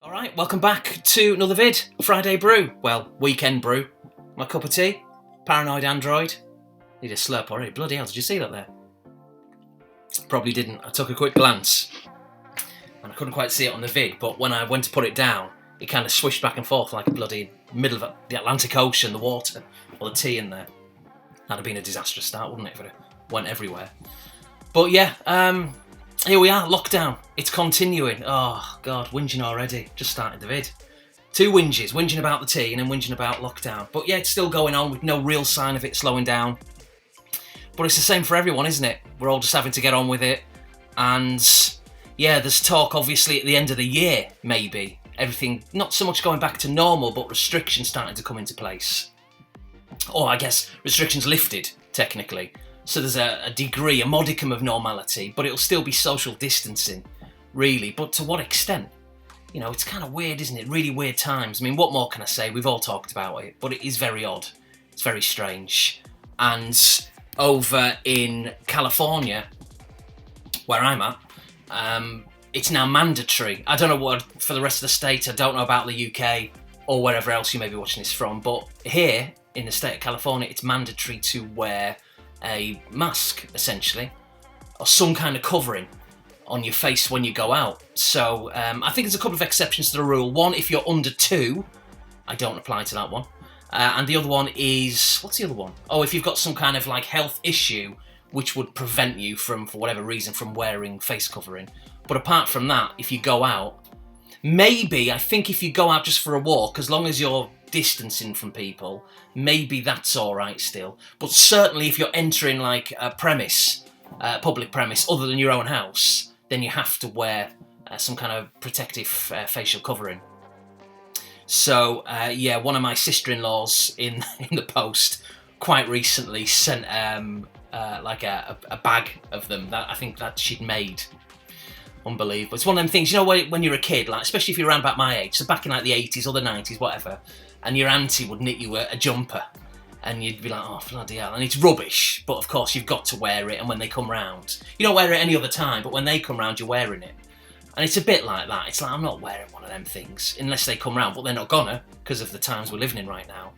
Alright, welcome back to another vid. Friday brew. Well, weekend brew. My cup of tea. Paranoid Android. Need a slurp already. Bloody hell, did you see that there? Probably didn't. I took a quick glance and I couldn't quite see it on the vid, but when I went to put it down, it kind of swished back and forth like a bloody middle of the Atlantic Ocean, the water, or the tea in there. That'd have been a disastrous start, wouldn't it, if it went everywhere. But yeah, here we are, lockdown. It's continuing. Oh, God, whinging already. Just started the vid. Two whinges. Whinging about the tea and then whinging about lockdown. But yeah, it's still going on with no real sign of it slowing down. But it's the same for everyone, isn't it? We're all just having to get on with it. And yeah, there's talk, obviously, at the end of the year, maybe. Everything, not so much going back to normal, but restrictions starting to come into place. Or I guess restrictions lifted, technically. So there's a degree, a modicum of normality, but it'll still be social distancing, really. But to what extent? You know, it's kind of weird, isn't it? Really weird times. I mean, what more can I say? We've all talked about it, but it is very odd. It's very strange. And over in California, where I'm at, it's now mandatory. I don't know what for the rest of the state. I don't know about the UK or wherever else you may be watching this from. But here in the state of California, it's mandatory to wear a mask, essentially, or some kind of covering on your face when you go out. So I think there's a couple of exceptions to the rule. One, if you're under 2, I don't apply to that one. And the other one is, what's the other one? Oh, if you've got some kind of like health issue which would prevent you from, for whatever reason, from wearing face covering. But apart from that, if you go out, maybe, I think if you go out just for a walk, as long as you're distancing from people, maybe that's alright still. But certainly if you're entering like a premise, public premise other than your own house, then you have to wear some kind of protective facial covering. So yeah, one of my sister-in-laws in the post quite recently sent like a bag of them that I think that she'd made. Unbelievable. It's one of them things, you know, when you're a kid, like especially if you're around about my age, so back in like the 80s or the 90s, whatever, and your auntie would knit you a jumper, and you'd be like, oh, bloody hell, and it's rubbish, but of course you've got to wear it, and when they come round, you don't wear it any other time, but when they come round, you're wearing it. And it's a bit like that. It's like, I'm not wearing one of them things, unless they come round, but they're not gonna, because of the times we're living in right now.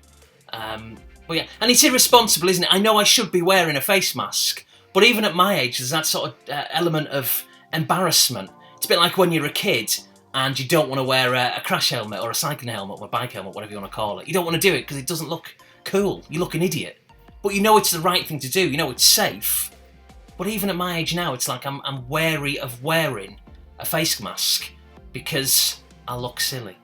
But yeah, and it's irresponsible, isn't it? I know I should be wearing a face mask, but even at my age, there's that sort of element of embarrassment. It's a bit like when you're a kid and you don't want to wear a crash helmet or a cycling helmet or a bike helmet, whatever you want to call it. You don't want to do it because it doesn't look cool. You look an idiot. But you know it's the right thing to do. You know it's safe. But even at my age now, it's like I'm wary of wearing a face mask because I look silly.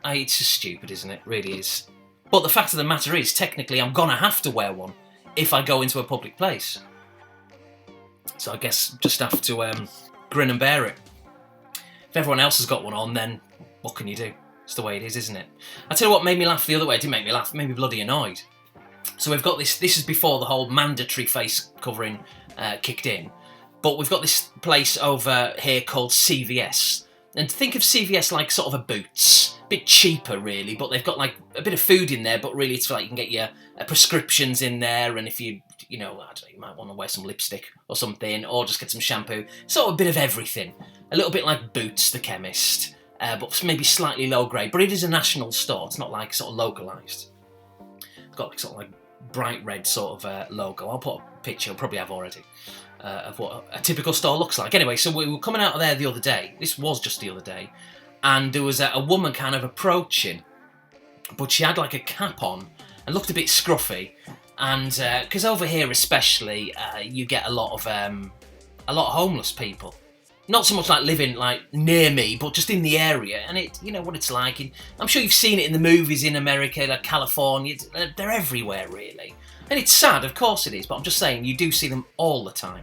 It's just stupid, isn't it? It really is. But the fact of the matter is, technically, I'm going to have to wear one if I go into a public place. So I guess just have to grin and bear it. If everyone else has got one on, then what can you do? It's the way it is, isn't it? I tell you what made me laugh the other way. It didn't make me laugh. It made me bloody annoyed. So we've got this is before the whole mandatory face covering kicked in. But we've got this place over here called CVS. And think of CVS like sort of a Boots. A bit cheaper, really, but they've got like a bit of food in there, but really it's like you can get your prescriptions in there, and if you know, I don't know, you might want to wear some lipstick or something, or just get some shampoo. Sort of a bit of everything. A little bit like Boots, the chemist, but maybe slightly low grade. But it is a national store. It's not like sort of localised. It's got like sort of like bright red sort of logo. I'll put a picture, I'll probably have already, of what a typical store looks like. Anyway, so we were coming out of there the other day. This was just the other day. And there was a woman kind of approaching, but she had like a cap on and looked a bit scruffy. And because over here especially, you get a lot of homeless people. Not so much like living like near me, but just in the area. And it, you know what it's like. I'm sure you've seen it in the movies in America, like California. They're everywhere, really. And it's sad, of course it is. But I'm just saying, you do see them all the time.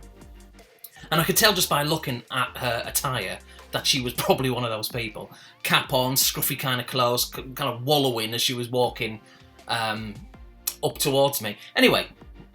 And I could tell just by looking at her attire that she was probably one of those people. Cap on, scruffy kind of clothes, kind of wallowing as she was walking up towards me. Anyway,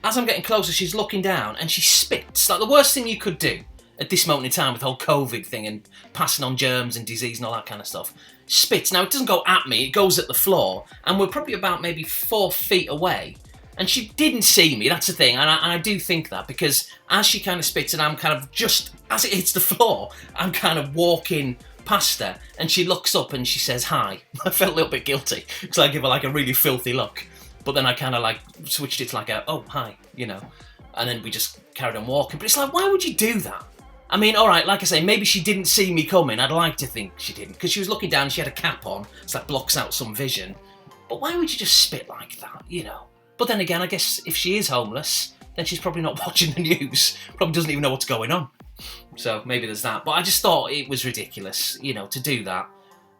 as I'm getting closer, she's looking down and she spits. Like the worst thing you could do at this moment in time with the whole COVID thing and passing on germs and disease and all that kind of stuff. Spits. Now, it doesn't go at me, it goes at the floor, and we're probably about maybe 4 feet away. And she didn't see me, that's the thing, and I do think that, because as she kind of spits and I'm kind of just, as it hits the floor, I'm kind of walking past her and she looks up and she says hi. I felt a little bit guilty because I give her like a really filthy look. But then I kind of like switched it to like a, oh, hi, you know. And then we just carried on walking. But it's like, why would you do that? I mean, all right, like I say, maybe she didn't see me coming. I'd like to think she didn't, because she was looking down and she had a cap on, so that blocks out some vision. But why would you just spit like that, you know? But then again, I guess if she is homeless, then she's probably not watching the news. Probably doesn't even know what's going on. So maybe there's that. But I just thought it was ridiculous, you know, to do that.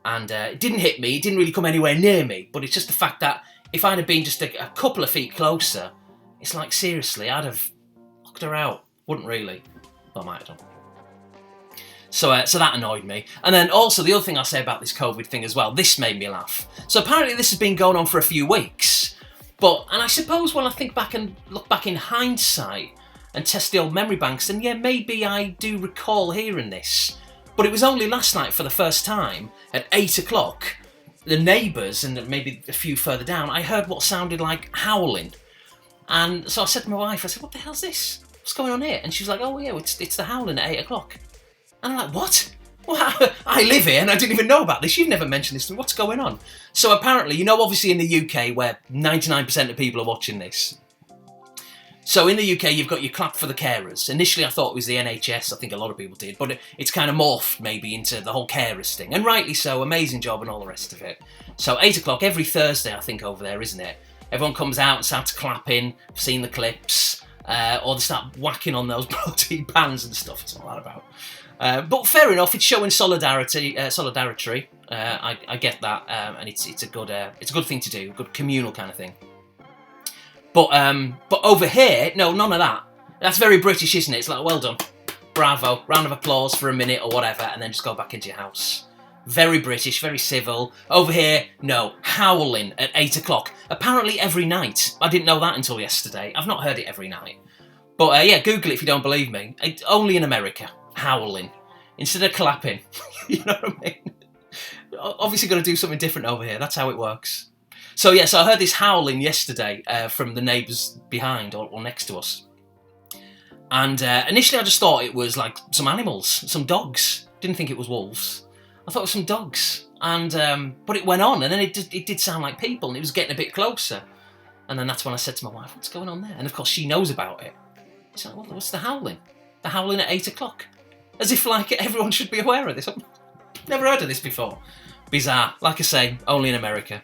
And it didn't hit me. It didn't really come anywhere near me. But it's just the fact that if I'd have been just a couple of feet closer, it's like, seriously, I'd have knocked her out. Wouldn't really. Well, I might have done. So that annoyed me. And then also the other thing I'll say about this COVID thing as well, this made me laugh. So apparently this has been going on for a few weeks. And I suppose when I think back and look back in hindsight and test the old memory banks, then yeah, maybe I do recall hearing this. But it was only last night for the first time at 8 o'clock, the neighbours and maybe a few further down, I heard what sounded like howling. And so I said to my wife, I said, what the hell's this? What's going on here? And she was like, oh yeah, it's the howling at 8 o'clock. And I'm like, what? Well, I live here and I didn't even know about this. You've never mentioned this to me. What's going on? So apparently, you know, obviously in the UK where 99% of people are watching this. So in the UK, you've got your clap for the carers. Initially, I thought it was the NHS. I think a lot of people did. But it's kind of morphed maybe into the whole carers thing. And rightly so, amazing job and all the rest of it. So 8 o'clock every Thursday, I think, over there, isn't it? Everyone comes out and starts clapping. I've seen the clips. Or they start whacking on those bloody pans and stuff. It's all that about. But fair enough, it's showing solidarity. I get that, and it's a good thing to do, good communal kind of thing. But over here, no, none of that. That's very British, isn't it? It's like, well done, bravo, round of applause for a minute or whatever, and then just go back into your house. Very British, very civil. Over here, no, howling at 8 o'clock. Apparently every night. I didn't know that until yesterday. I've not heard it every night. But yeah, Google it if you don't believe me. Only in America. Howling instead of clapping. You know what I mean? Obviously got to do something different over here. That's how it works. So yeah, so I heard this howling yesterday from the neighbours behind or next to us. And initially I just thought it was like some animals, some dogs. Didn't think it was wolves. I thought it was some dogs. And but it went on and then it did sound like people and it was getting a bit closer. And then that's when I said to my wife, what's going on there? And of course she knows about it. She's like, well, what's the howling? The howling at 8 o'clock. As if like everyone should be aware of this. I've never heard of this before. Bizarre. Like I say, only in America.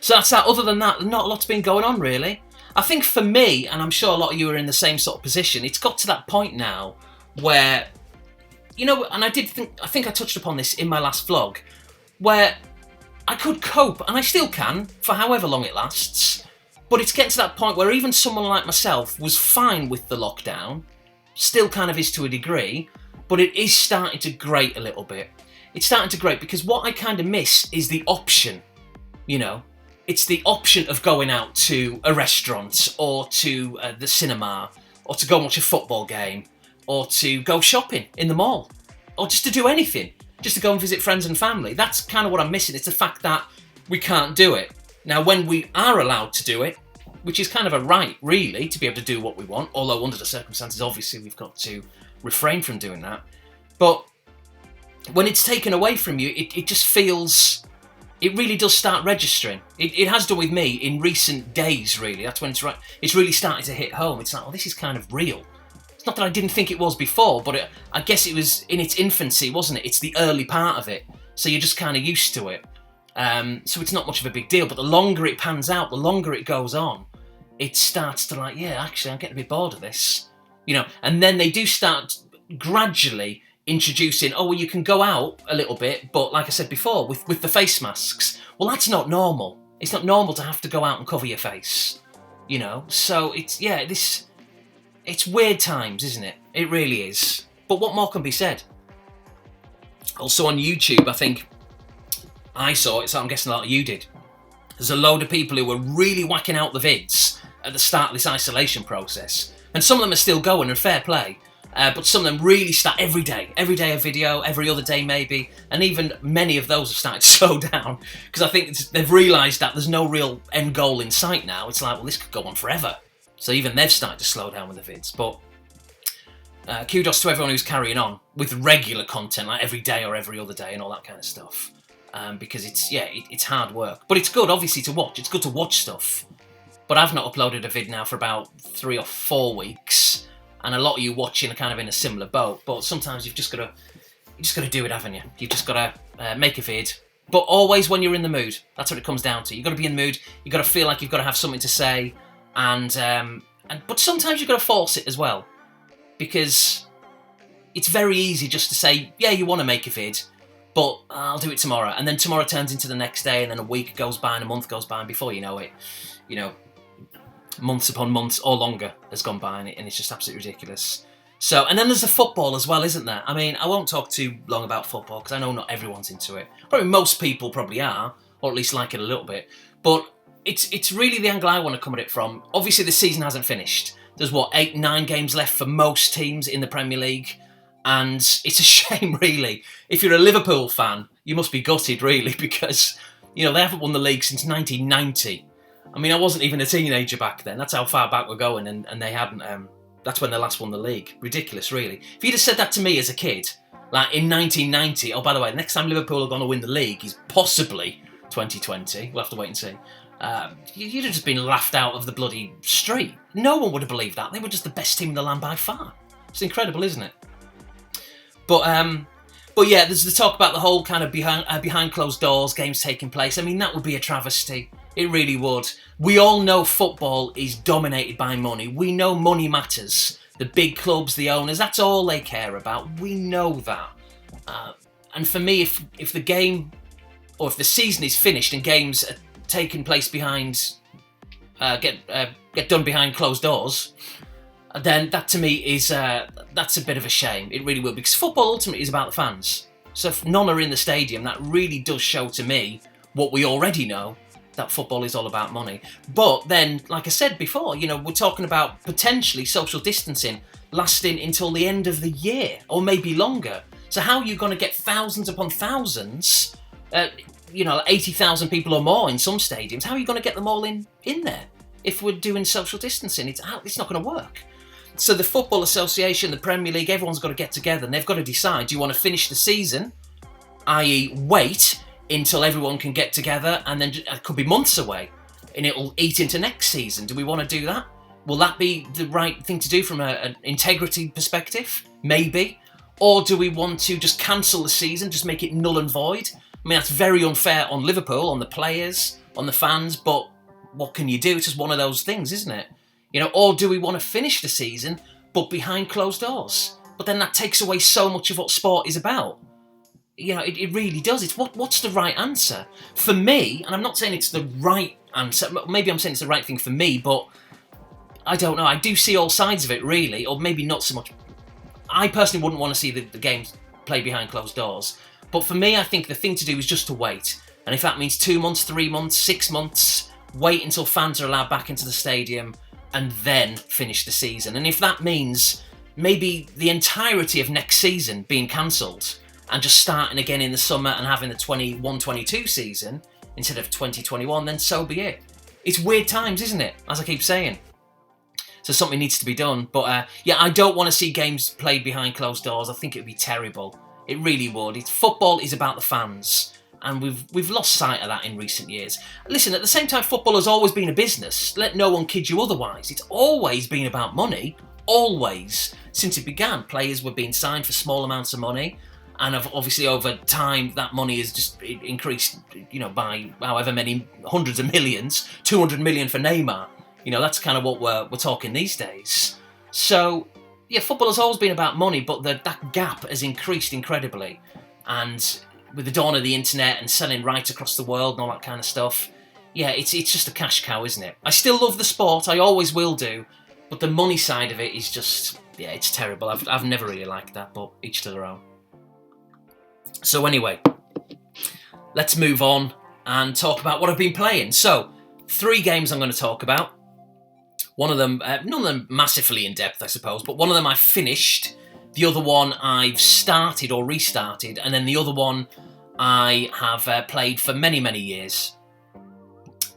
So that's that. Other than that, not a lot's been going on really. I think for me, and I'm sure a lot of you are in the same sort of position, it's got to that point now where, you know, and I think I touched upon this in my last vlog, where I could cope, and I still can, for however long it lasts, but it's getting to that point where even someone like myself was fine with the lockdown, still kind of is to a degree, but it is starting to grate a little bit. It's starting to grate because what I kind of miss is the option, you know. It's the option of going out to a restaurant or to the cinema or to go and watch a football game or to go shopping in the mall or just to do anything, just to go and visit friends and family. That's kind of what I'm missing. It's the fact that we can't do it. Now, when we are allowed to do it, which is kind of a right, really, to be able to do what we want, although under the circumstances, obviously, we've got to refrain from doing that. But when it's taken away from you, it just feels... It really does start registering. It has done with me in recent days, really. That's when it's really starting to hit home. It's like, oh, this is kind of real. It's not that I didn't think it was before, but I guess it was in its infancy, wasn't it? It's the early part of it. So you're just kind of used to it. So it's not much of a big deal. But the longer it pans out, the longer it goes on, it starts to like, yeah, actually, I'm getting a bit bored of this. You know, and then they do start gradually introducing, oh, well, you can go out a little bit, but like I said before, with the face masks, well, that's not normal. It's not normal to have to go out and cover your face, you know? So it's weird times, isn't it? It really is. But what more can be said? Also on YouTube, I think I saw it, so I'm guessing a lot of you did. There's a load of people who were really whacking out the vids at the start of this isolation process. And some of them are still going, and fair play. But some of them really start every day a video, every other day maybe, and even many of those have started to slow down because I think they've realised that there's no real end goal in sight now. It's like, well, this could go on forever. So even they've started to slow down with the vids. But kudos to everyone who's carrying on. with regular content, like every day or every other day and all that kind of stuff. Because it's hard work. But it's good, obviously, to watch. It's good to watch stuff. But I've not uploaded a vid now for about 3 or 4 weeks. And a lot of you watching are kind of in a similar boat. But sometimes you've just got to do it, haven't you? You've just got to make a vid. But always when you're in the mood. That's what it comes down to. You've got to be in the mood. You've got to feel like you've got to have something to say. But sometimes you've got to force it as well. Because it's very easy just to say, yeah, you want to make a vid, but I'll do it tomorrow. And then tomorrow turns into the next day, and then a week goes by and a month goes by, and before you know it, months upon months or longer has gone by, and it's just absolutely ridiculous. So, and then there's the football as well, isn't there? I mean, I won't talk too long about football because I know not everyone's into it. Probably most people probably are, or at least like it a little bit. But it's really the angle I want to come at it from. Obviously, the season hasn't finished. There's 8, 9 games left for most teams in the Premier League. And it's a shame, really. If you're a Liverpool fan, you must be gutted, really, because, they haven't won the league since 1990. I mean, I wasn't even a teenager back then. That's how far back we're going, and they hadn't. That's when they last won the league. Ridiculous, really. If you'd have said that to me as a kid, like in 1990, oh, by the way, next time Liverpool are going to win the league is possibly 2020. We'll have to wait and see. You'd have just been laughed out of the bloody street. No one would have believed that. They were just the best team in the land by far. It's incredible, isn't it? But yeah, there's the talk about the whole kind of behind closed doors, games taking place. I mean, that would be a travesty. It really would. We all know football is dominated by money. We know money matters. The big clubs, the owners, that's all they care about. We know that. And for me, if the game, or if the season is finished and games are taking place behind, get done behind closed doors, then that to me is that's a bit of a shame. It really will, because football ultimately is about the fans. So if none are in the stadium, that really does show to me what we already know, that football is all about money. But then, like I said before, we're talking about potentially social distancing lasting until the end of the year, or maybe longer. So how are you going to get thousands upon thousands, 80,000 people or more in some stadiums, how are you going to get them all in there if we're doing social distancing? It's not going to work. So the Football Association, the Premier League, everyone's got to get together and they've got to decide, do you want to finish the season, i.e. wait until everyone can get together, and then it could be months away and it'll eat into next season. Do we want to do that? Will that be the right thing to do from an integrity perspective? Maybe. Or do we want to just cancel the season, just make it null and void? I mean, that's very unfair on Liverpool, on the players, on the fans, but what can you do? It's just one of those things, isn't it? Or do we want to finish the season, but behind closed doors? But then that takes away so much of what sport is about. It really does. It's what's the right answer? For me, and I'm not saying it's the right answer, maybe I'm saying it's the right thing for me, but I don't know. I do see all sides of it, really, or maybe not so much. I personally wouldn't want to see the games played behind closed doors. But for me, I think the thing to do is just to wait. And if that means 2 months, 3 months, 6 months, wait until fans are allowed back into the stadium and then finish the season. And if that means maybe the entirety of next season being cancelled and just starting again in the summer and having the 21-22 season instead of 2021, then so be it. It's weird times, isn't it? As I keep saying. So something needs to be done. But I don't want to see games played behind closed doors. I think it would be terrible. It really would. Football is about the fans. And we've lost sight of that in recent years. Listen, at the same time, football has always been a business. Let no one kid you otherwise. It's always been about money. Always. Since it began, players were being signed for small amounts of money. And obviously over time, that money has just increased, by however many hundreds of millions. 200 million for Neymar. That's kind of what we're talking these days. So, yeah, football has always been about money, but that gap has increased incredibly. And with the dawn of the internet and selling right across the world and all that kind of stuff, yeah, it's just a cash cow, isn't it? I still love the sport, I always will do, but the money side of it is just, yeah, it's terrible. I've never really liked that, but each to their own. So anyway, let's move on and talk about what I've been playing. So, 3 games I'm going to talk about. One of them, none of them massively in depth, I suppose, but one of them I've finished. The other one I've started or restarted, and then the other one I have played for many, many years.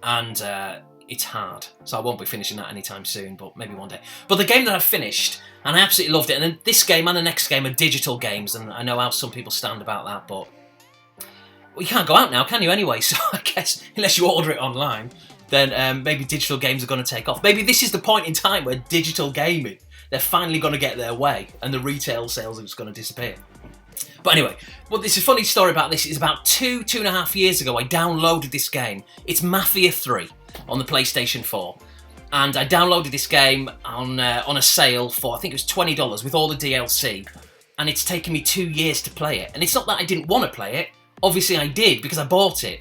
And it's hard. So I won't be finishing that anytime soon, but maybe one day. But the game that I finished, and I absolutely loved it, and then this game and the next game are digital games, and I know how some people stand about that, but well, you can't go out now, can you, anyway? So I guess, unless you order it online, then maybe digital games are going to take off. Maybe this is the point in time where digital gaming, they're finally going to get their way, and the retail sales are just going to disappear. But anyway, well, this is a funny story about this. It's about 2.5 years ago, I downloaded this game. It's Mafia 3 on the PlayStation 4. And I downloaded this game on a sale for, I think it was $20 with all the DLC. And it's taken me 2 years to play it. And it's not that I didn't want to play it. Obviously I did, because I bought it.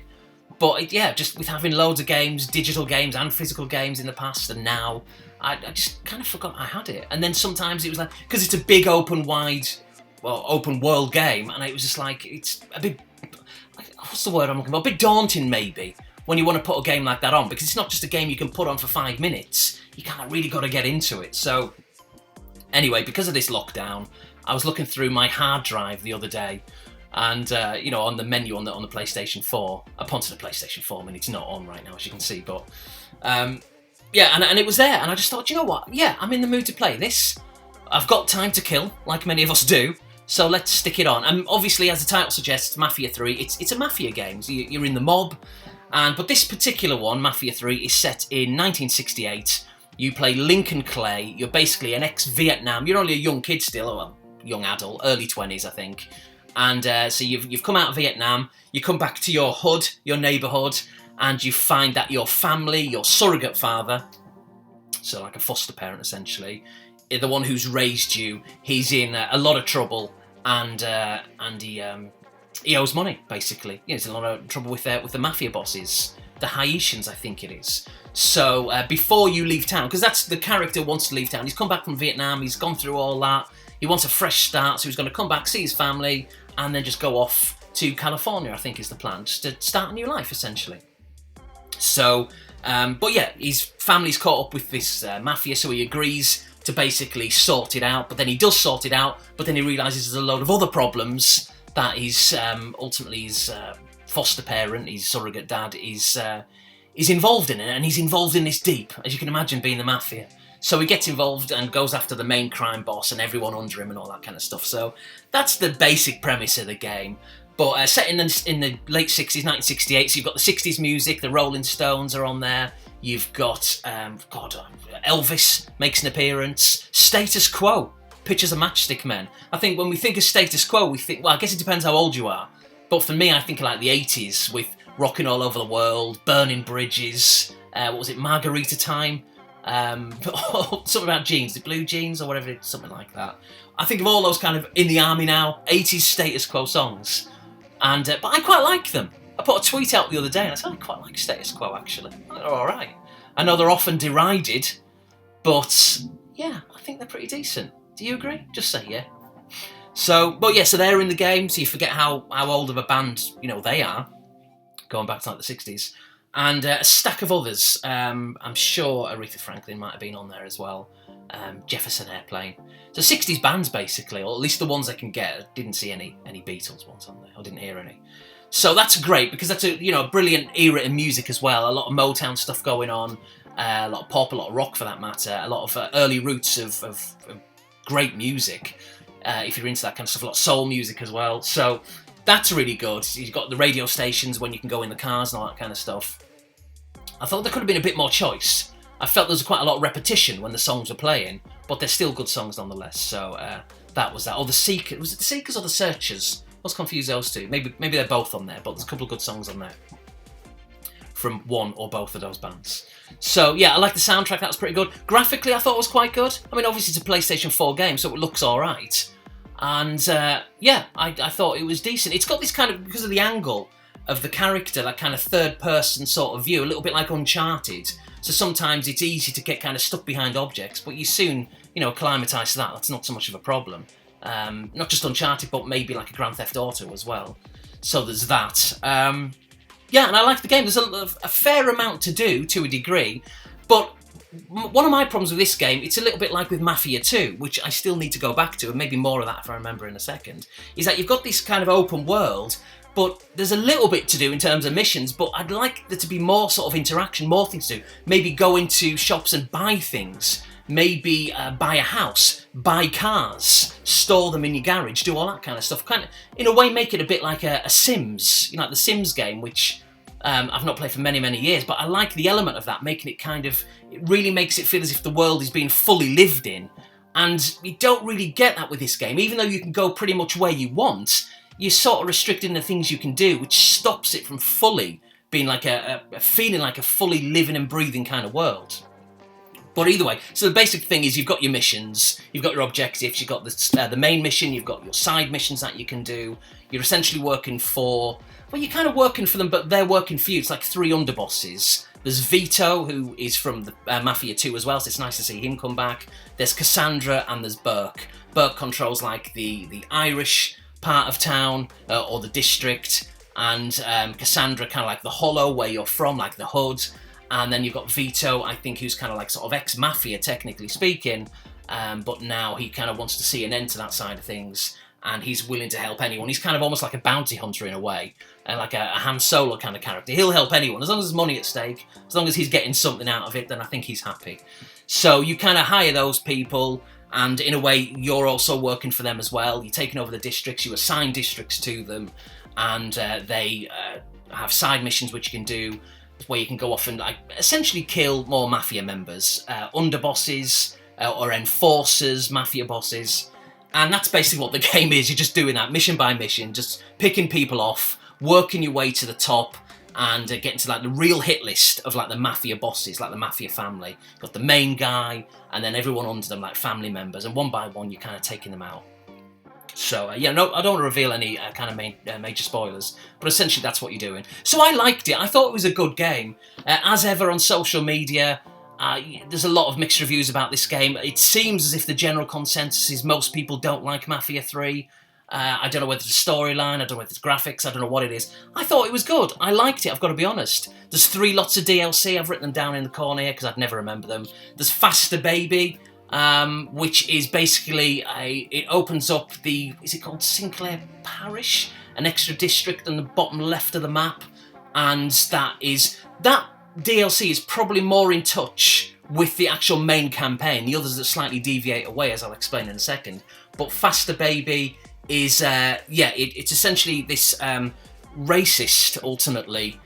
But yeah, just with having loads of games, digital games and physical games in the past and now, I just kind of forgot I had it. And then sometimes it was like, because it's a big open world game, and it was just like, it's a bit, what's the word I'm looking for? A bit daunting maybe, when you want to put a game like that on, because it's not just a game you can put on for 5 minutes. You kind of really got to get into it. So anyway, because of this lockdown, I was looking through my hard drive the other day, and you know, on the menu on the PlayStation 4, I punted the PlayStation 4. I mean, it's not on right now, as you can see, but yeah, and it was there, and I just thought, you know what? Yeah, I'm in the mood to play this. I've got time to kill, like many of us do. So let's stick it on. And obviously, as the title suggests, Mafia 3, it's a Mafia game. So you're in the mob. But this particular one, Mafia 3, is set in 1968. You play Lincoln Clay. You're basically an ex-Vietnam. You're only a young kid still, or a young adult, early 20s, I think. And so you've come out of Vietnam. You come back to your hood, your neighbourhood, and you find that your family, your surrogate father, so like a foster parent essentially, the one who's raised you, he's in a lot of trouble, and he owes money, basically. Yeah, he's in a lot of trouble with the mafia bosses, the Haitians, I think it is. So before you leave town, because that's the character wants to leave town. He's come back from Vietnam, he's gone through all that, he wants a fresh start, so he's going to come back, see his family, and then just go off to California, I think is the plan, just to start a new life, essentially. So, but yeah, his family's caught up with this mafia, so he agrees to basically sort it out, but then he does sort it out, but then he realises there's a load of other problems that his, ultimately his foster parent, his surrogate dad, is involved in it, and he's involved in this deep, as you can imagine, being the mafia. So he gets involved and goes after the main crime boss and everyone under him and all that kind of stuff. So that's the basic premise of the game. But set in the late 60s, 1968, so you've got the 60s music, the Rolling Stones are on there. You've got, Elvis makes an appearance. Status Quo, Pictures of Matchstick Men. I think when we think of Status Quo, we think, well, I guess it depends how old you are. But for me, I think of like the 80s with Rocking All Over the World, Burning Bridges, what was it, Margarita Time? Something about jeans, the blue jeans or whatever, something like that. I think of all those kind of In the Army Now, 80s Status Quo songs. And but I quite like them. I put a tweet out the other day and I said I quite like Status Quo, actually. They're alright. I know they're often derided, but yeah, I think they're pretty decent. Do you agree? Just say yeah. So, but yeah, so they're in the game, so you forget how old of a band, you know, they are, going back to like the 60s. And a stack of others. I'm sure Aretha Franklin might have been on there as well. Jefferson Airplane. So 60s bands, basically, or at least the ones I can get. I didn't see any Beatles ones on there. I didn't hear any. So that's great, because that's a brilliant era in music as well. A lot of Motown stuff going on, a lot of pop, a lot of rock for that matter, a lot of early roots of great music. If you're into that kind of stuff, a lot of soul music as well. So that's really good. You've got the radio stations when you can go in the cars and all that kind of stuff. I thought there could have been a bit more choice. I felt there was quite a lot of repetition when the songs were playing, but they're still good songs nonetheless. So that was that. Or the Seekers, was it the Seekers or the Searchers? I was confused those two. Maybe they're both on there, but there's a couple of good songs on there from one or both of those bands. So yeah, I like the soundtrack. That was pretty good. Graphically, I thought it was quite good. I mean, obviously it's a PlayStation 4 game, so it looks all right. And yeah, I thought it was decent. It's got this kind of, because of the angle of the character, that kind of third-person sort of view, a little bit like Uncharted. So sometimes it's easy to get kind of stuck behind objects, but you soon, acclimatise to that. That's not so much of a problem. Not just Uncharted, but maybe like a Grand Theft Auto as well. So there's that. Yeah, and I like the game. There's a fair amount to do, to a degree, but one of my problems with this game, it's a little bit like with Mafia 2, which I still need to go back to, and maybe more of that if I remember in a second, is that you've got this kind of open world, But there's a little bit to do in terms of missions, but I'd like there to be more sort of interaction, more things to do. Maybe go into shops and buy things. Maybe buy a house, buy cars, store them in your garage, do all that kind of stuff. Kind of, in a way, make it a bit like a Sims, like the Sims game, which I've not played for many, many years, but I like the element of that, making it kind of, it really makes it feel as if the world is being fully lived in. And you don't really get that with this game. Even though you can go pretty much where you want, you're sort of restricted in the things you can do, which stops it from fully being like a feeling like a fully living and breathing kind of world. But either way, so the basic thing is you've got your missions, you've got your objectives, you've got the main mission, you've got your side missions that you can do. You're essentially working for, well, you're kind of working for them, but they're working for you. It's like 3 underbosses. There's Vito, who is from the Mafia 2 as well, so it's nice to see him come back. There's Cassandra and there's Burke. Burke controls like the Irish part of town, or the district, and Cassandra kind of like the hollow where you're from, like the hood. And then you've got Vito, I think, who's kind of like sort of ex-Mafia, technically speaking, but now he kind of wants to see an end to that side of things, and he's willing to help anyone. He's kind of almost like a bounty hunter in a way, like a Han Solo kind of character. He'll help anyone, as long as there's money at stake, as long as he's getting something out of it, then I think he's happy. So you kind of hire those people, and in a way, you're also working for them as well. You're taking over the districts, you assign districts to them, and they have side missions which you can do, where you can go off and like essentially kill more Mafia members, underbosses or enforcers, Mafia bosses, and that's basically what the game is. You're just doing that mission by mission, just picking people off, working your way to the top, and getting to like the real hit list of like the Mafia bosses, like the Mafia family. You've got the main guy, and then everyone under them, like family members, and one by one you're kind of taking them out. So, yeah, no, I don't want to reveal any kind of major spoilers, but essentially that's what you're doing. So I liked it. I thought it was a good game. As ever on social media, there's a lot of mixed reviews about this game. It seems as if the general consensus is most people don't like Mafia 3. I don't know whether it's storyline, I don't know whether it's graphics, I don't know what it is. I thought it was good. I liked it, I've got to be honest. There's 3 lots of DLC. I've written them down in the corner here because I'd never remember them. There's Faster Baby, which is basically it opens up is it called Sinclair Parish? An extra district on the bottom left of the map, and that DLC is probably more in touch with the actual main campaign. The others that slightly deviate away, as I'll explain in a second. But Faster Baby is, it's essentially this racist, ultimately,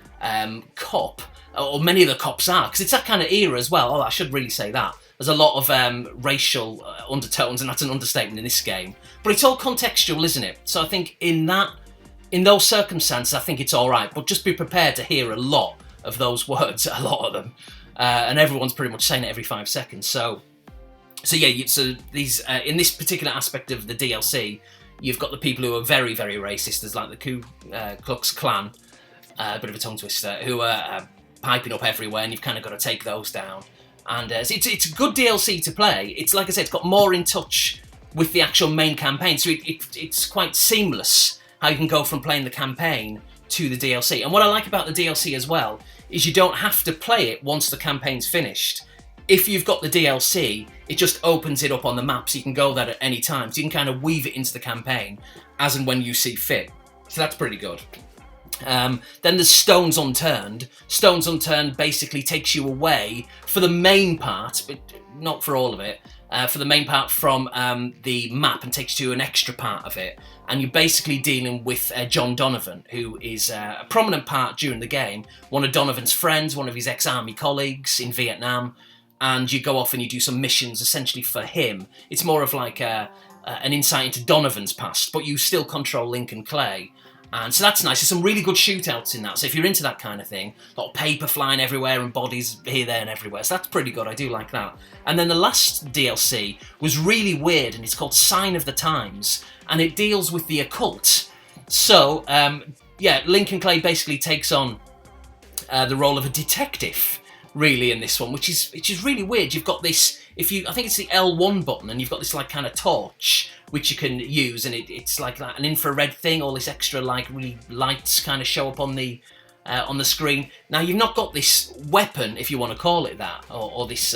cop, or many of the cops are, because it's that kind of era as well. Oh, I should really say that. There's a lot of racial undertones, and that's an understatement in this game. But it's all contextual, isn't it? So I think in those circumstances, I think it's all right. But just be prepared to hear a lot of those words, a lot of them, and everyone's pretty much saying it every 5 seconds. So yeah. So these in this particular aspect of the DLC, you've got the people who are very, very racist. There's like the Ku Klux Klan, a bit of a tongue twister, who are piping up everywhere, and you've kind of got to take those down. And it's a good DLC to play. It's like I said, it's got more in touch with the actual main campaign, so it's quite seamless how you can go from playing the campaign to the DLC. And what I like about the DLC as well is you don't have to play it once the campaign's finished. If you've got the DLC, it just opens it up on the map, so you can go there at any time. So you can kind of weave it into the campaign as and when you see fit. So that's pretty good. Then there's Stones Unturned. Stones Unturned basically takes you away for the main part, but not for all of it, for the main part from the map, and takes you to an extra part of it. And you're basically dealing with John Donovan, who is a prominent part during the game, one of Donovan's friends, one of his ex-army colleagues in Vietnam, and you go off and you do some missions essentially for him. It's more of like an insight into Donovan's past, but you still control Link and Clay. And so that's nice. There's some really good shootouts in that. So if you're into that kind of thing, a lot of paper flying everywhere and bodies here, there and everywhere. So that's pretty good. I do like that. And then the last DLC was really weird, and it's called Sign of the Times, and it deals with the occult. So, Link and Clay basically takes on the role of a detective, really, in this one, which is really weird. You've got this, I think it's the L1 button, and you've got this like kind of torch which you can use, and it's like an infrared thing. All this extra like really lights kind of show up on the screen. Now you've not got this weapon, if you want to call it that, or this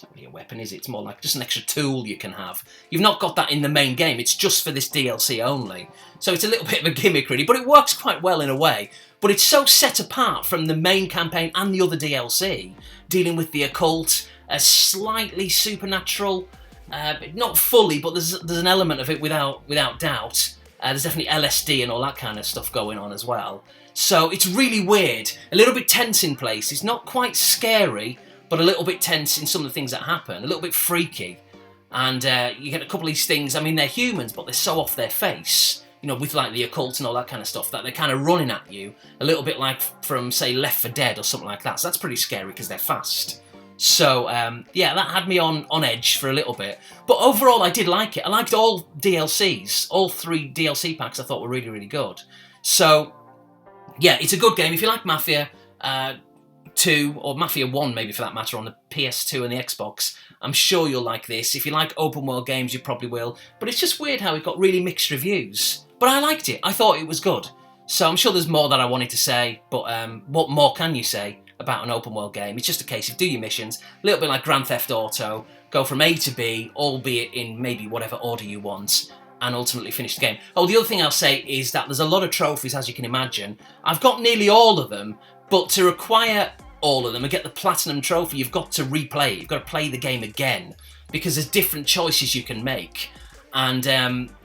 It's not really a weapon, is it? It's more like just an extra tool you can have. You've not got that in the main game. It's just for this DLC only. So it's a little bit of a gimmick, really, but it works quite well in a way. But it's so set apart from the main campaign and the other DLC, dealing with the occult, a slightly supernatural, not fully, but there's an element of it without doubt. There's definitely LSD and all that kind of stuff going on as well. So it's really weird, a little bit tense in places, not quite scary, but a little bit tense in some of the things that happen, a little bit freaky. And you get a couple of these things, I mean, they're humans, but they're so off their face, you know, with like the occult and all that kind of stuff, that they're kind of running at you, a little bit like from, say, Left 4 Dead or something like that. So that's pretty scary because they're fast. So, yeah, that had me on edge for a little bit. But overall, I did like it. I liked all DLCs. All 3 DLC packs I thought were really, really good. So, yeah, it's a good game. If you like Mafia 2, or Mafia 1 maybe for that matter, on the PS2 and the Xbox, I'm sure you'll like this. If you like open world games, you probably will. But it's just weird how it got really mixed reviews. But I liked it. I thought it was good. So I'm sure there's more that I wanted to say, but what more can you say about an open world game? It's just a case of do your missions, a little bit like Grand Theft Auto, go from A to B, albeit in maybe whatever order you want, and ultimately finish the game. Oh, the other thing I'll say is that there's a lot of trophies, as you can imagine. I've got nearly all of them, but to acquire all of them and get the Platinum Trophy, you've got to replay it. You've got to play the game again, because there's different choices you can make. And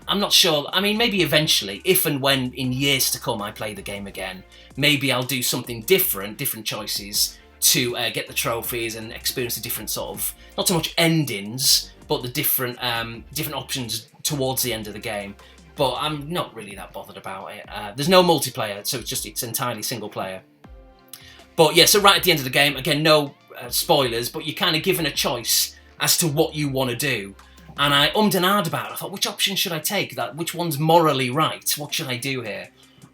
I'm not sure, I mean, maybe eventually, if and when in years to come I play the game again, maybe I'll do something different choices to get the trophies and experience the different sort of, not so much endings, but the different options towards the end of the game. But I'm not really that bothered about it. There's no multiplayer, so it's entirely single player. But yeah, so right at the end of the game, again, no spoilers, but you're kind of given a choice as to what you want to do. And I ummed and ahed about it. I thought, which option should I take? Which one's morally right? What should I do here?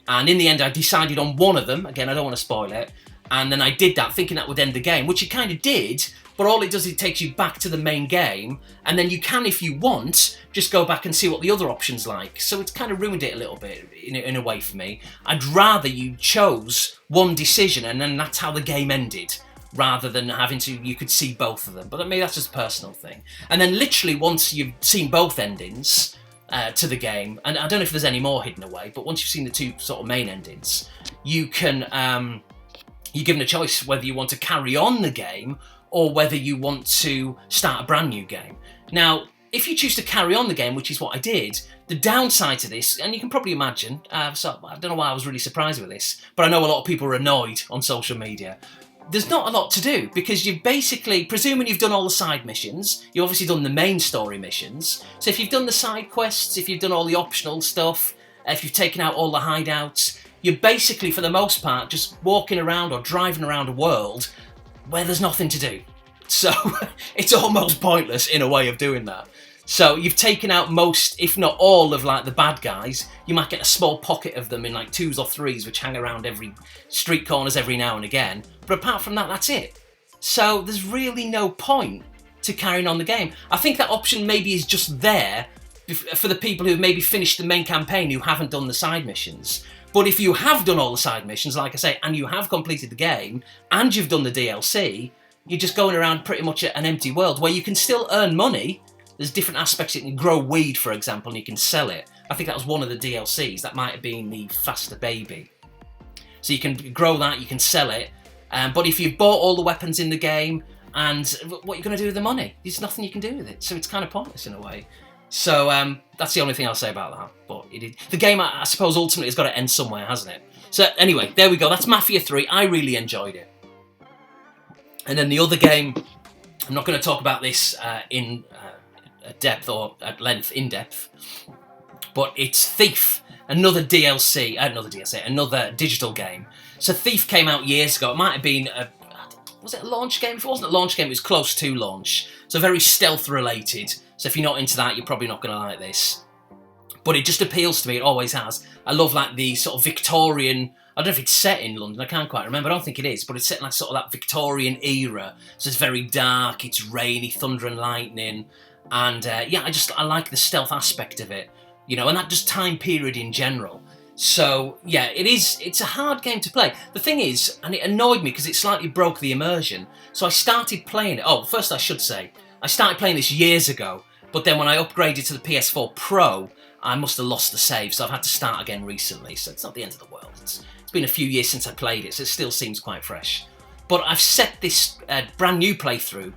And in the end, I decided on one of them. Again, I don't want to spoil it. And then I did that, thinking that would end the game, which it kind of did. But all it does is it takes you back to the main game. And then you can, if you want, just go back and see what the other option's like. So it's kind of ruined it a little bit, in a way for me. I'd rather you chose one decision and then that's how the game ended, rather than having to, you could see both of them. But maybe that's just a personal thing. And then literally once you've seen both endings to the game, and I don't know if there's any more hidden away, but once you've seen the 2 sort of main endings, you can, you're given a choice whether you want to carry on the game or whether you want to start a brand new game. Now, if you choose to carry on the game, which is what I did, the downside to this, and you can probably imagine, so I don't know why I was really surprised with this, but I know a lot of people are annoyed on social media. There's not a lot to do, because you've basically, presuming you've done all the side missions, you've obviously done the main story missions, so if you've done the side quests, if you've done all the optional stuff, if you've taken out all the hideouts, you're basically, for the most part, just walking around or driving around a world where there's nothing to do. So it's almost pointless in a way of doing that. So you've taken out most, if not all, of like the bad guys. You might get a small pocket of them in like 2s or 3s, which hang around every street corners every now and again. But apart from that, that's it. So there's really no point to carrying on the game. I think that option maybe is just there for the people who've maybe finished the main campaign who haven't done the side missions. But if you have done all the side missions, like I say, and you have completed the game, and you've done the DLC, you're just going around pretty much an empty world where you can still earn money. There's different aspects. You can grow weed, for example, and you can sell it. I think that was one of the DLCs. That might have been the Faster Baby. So you can grow that, you can sell it. But if you've bought all the weapons in the game, and what are you going to do with the money? There's nothing you can do with it. So it's kind of pointless in a way. So that's the only thing I'll say about that. But the game, I suppose, ultimately has got to end somewhere, hasn't it? So anyway, there we go. That's Mafia 3. I really enjoyed it. And then the other game, I'm not going to talk about this in depth or at length, in depth, but it's Thief, another digital game. So Thief came out years ago. It might have been was it a launch game? If it wasn't a launch game, it was close to launch. So very stealth related. So if you're not into that, you're probably not going to like this. But it just appeals to me. It always has. I love like the sort of Victorian. I don't know if it's set in London. I can't quite remember. I don't think it is, but it's set in like sort of that Victorian era. So it's very dark. It's rainy, thunder and lightning, and yeah, I like the stealth aspect of it, you know, and that just time period in general. So yeah, it's a hard game to play. The thing is, and it annoyed me because it slightly broke the immersion, so I started playing it. Oh, first I should say, I started playing this years ago, but then when I upgraded to the PS4 Pro, I must have lost the save, so I've had to start again recently, so it's not the end of the world. It's been a few years since I played it, so it still seems quite fresh. But I've set this brand new playthrough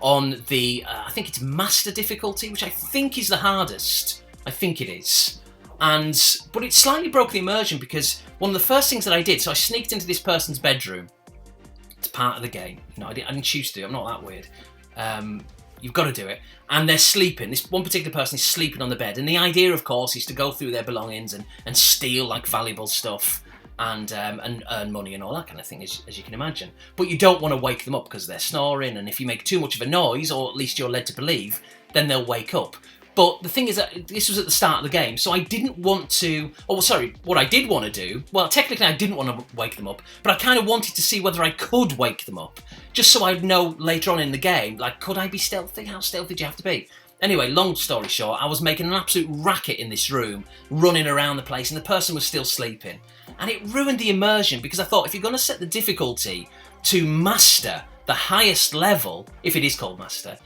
on the, I think it's Master difficulty, which I think is the hardest. I think it is. But it slightly broke the immersion because one of the first things that I did, so I sneaked into this person's bedroom. It's part of the game. You know, I didn't choose to do it. I'm not that weird. You've got to do it. And they're sleeping. This one particular person is sleeping on the bed. And the idea, of course, is to go through their belongings and steal like valuable stuff and earn money and all that kind of thing, as you can imagine. But you don't want to wake them up because they're snoring. And if you make too much of a noise, or at least you're led to believe, then they'll wake up. But the thing is that this was at the start of the game, so I didn't want to... Oh, sorry, what I did want to do... Well, technically I didn't want to wake them up, but I kind of wanted to see whether I could wake them up, just so I'd know later on in the game, like, could I be stealthy? How stealthy do you have to be? Anyway, long story short, I was making an absolute racket in this room, running around the place, and the person was still sleeping. And it ruined the immersion, because I thought, if you're going to set the difficulty to Master, the highest level, if it is called Master...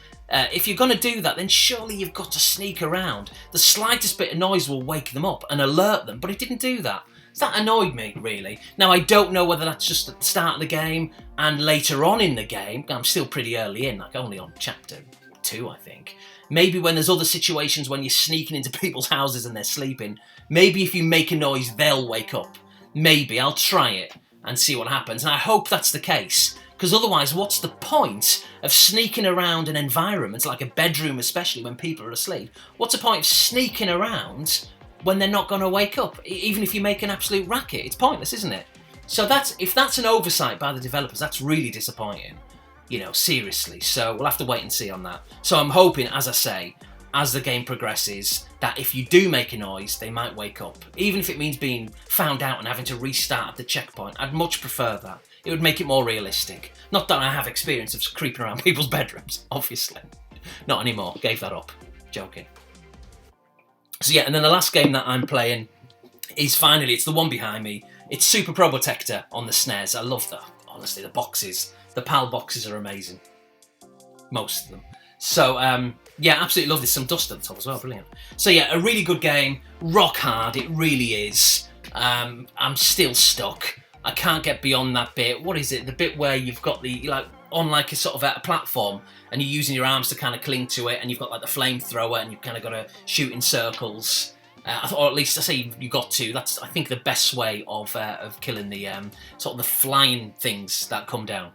if you're going to do that, then surely you've got to sneak around. The slightest bit of noise will wake them up and alert them, but it didn't do that. So that annoyed me, really. Now, I don't know whether that's just at the start of the game and later on in the game. I'm still pretty early in, like only on chapter 2, I think. Maybe when there's other situations when you're sneaking into people's houses and they're sleeping, maybe if you make a noise, they'll wake up. Maybe. I'll try it and see what happens. And I hope that's the case. Because otherwise, what's the point of sneaking around an environment, like a bedroom especially, when people are asleep? What's the point of sneaking around when they're not going to wake up? Even if you make an absolute racket, it's pointless, isn't it? So if that's an oversight by the developers, that's really disappointing. You know, seriously. So we'll have to wait and see on that. So I'm hoping, as I say, as the game progresses, that if you do make a noise, they might wake up. Even if it means being found out and having to restart at the checkpoint, I'd much prefer that. It would make it more realistic. Not that I have experience of creeping around people's bedrooms, obviously. Not anymore. Gave that up. Joking. So yeah, and then the last game that I'm playing is finally, it's the one behind me. It's Super Probotector on the SNES. I love that. Honestly, the boxes. The PAL boxes are amazing. Most of them. So, yeah, absolutely love this. Some dust at the top as well. Brilliant. So yeah, a really good game. Rock hard. It really is. I'm still stuck. I can't get beyond that bit. What is it? The bit where you've got on like a sort of a platform and you're using your arms to kind of cling to it and you've got like the flamethrower and you've kind of got to shoot in circles. Or at least I say you got to. That's, I think, the best way of killing the sort of the flying things that come down.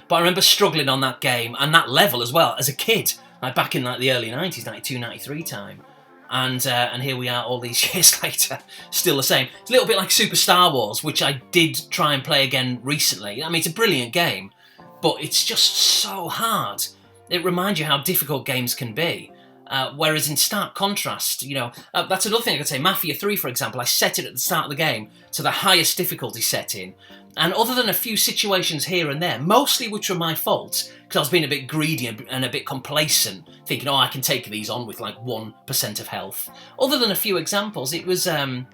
But I remember struggling on that game and that level as well as a kid, like back in like the early 90s, 92, 93 time. And here we are all these years later, still the same. It's a little bit like Super Star Wars, which I did try and play again recently. I mean, it's a brilliant game, but it's just so hard. It reminds you how difficult games can be. Whereas in stark contrast, you know, that's another thing I could say. Mafia 3, for example, I set it at the start of the game to the highest difficulty setting. And other than a few situations here and there, mostly which were my fault, because I was being a bit greedy and a bit complacent, thinking, oh, I can take these on with like 1% of health. Other than a few examples, it was a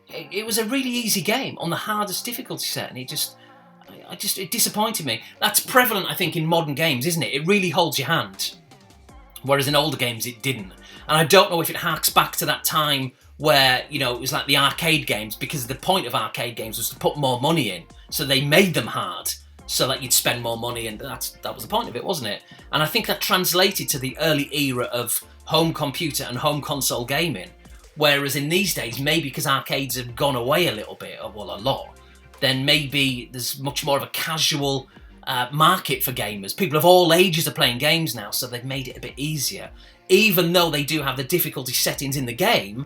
really easy game on the hardest difficulty set, and it disappointed me. That's prevalent, I think, in modern games, isn't it? It really holds your hand. Whereas in older games, it didn't. And I don't know if it harks back to that time where, you know, it was like the arcade games, because the point of arcade games was to put more money in. So they made them hard so that you'd spend more money, and that was the point of it, wasn't it? And I think that translated to the early era of home computer and home console gaming. Whereas in these days, maybe because arcades have gone away a little bit, or well, a lot, then maybe there's much more of a casual market for gamers. People of all ages are playing games now, so they've made it a bit easier. Even though they do have the difficulty settings in the game,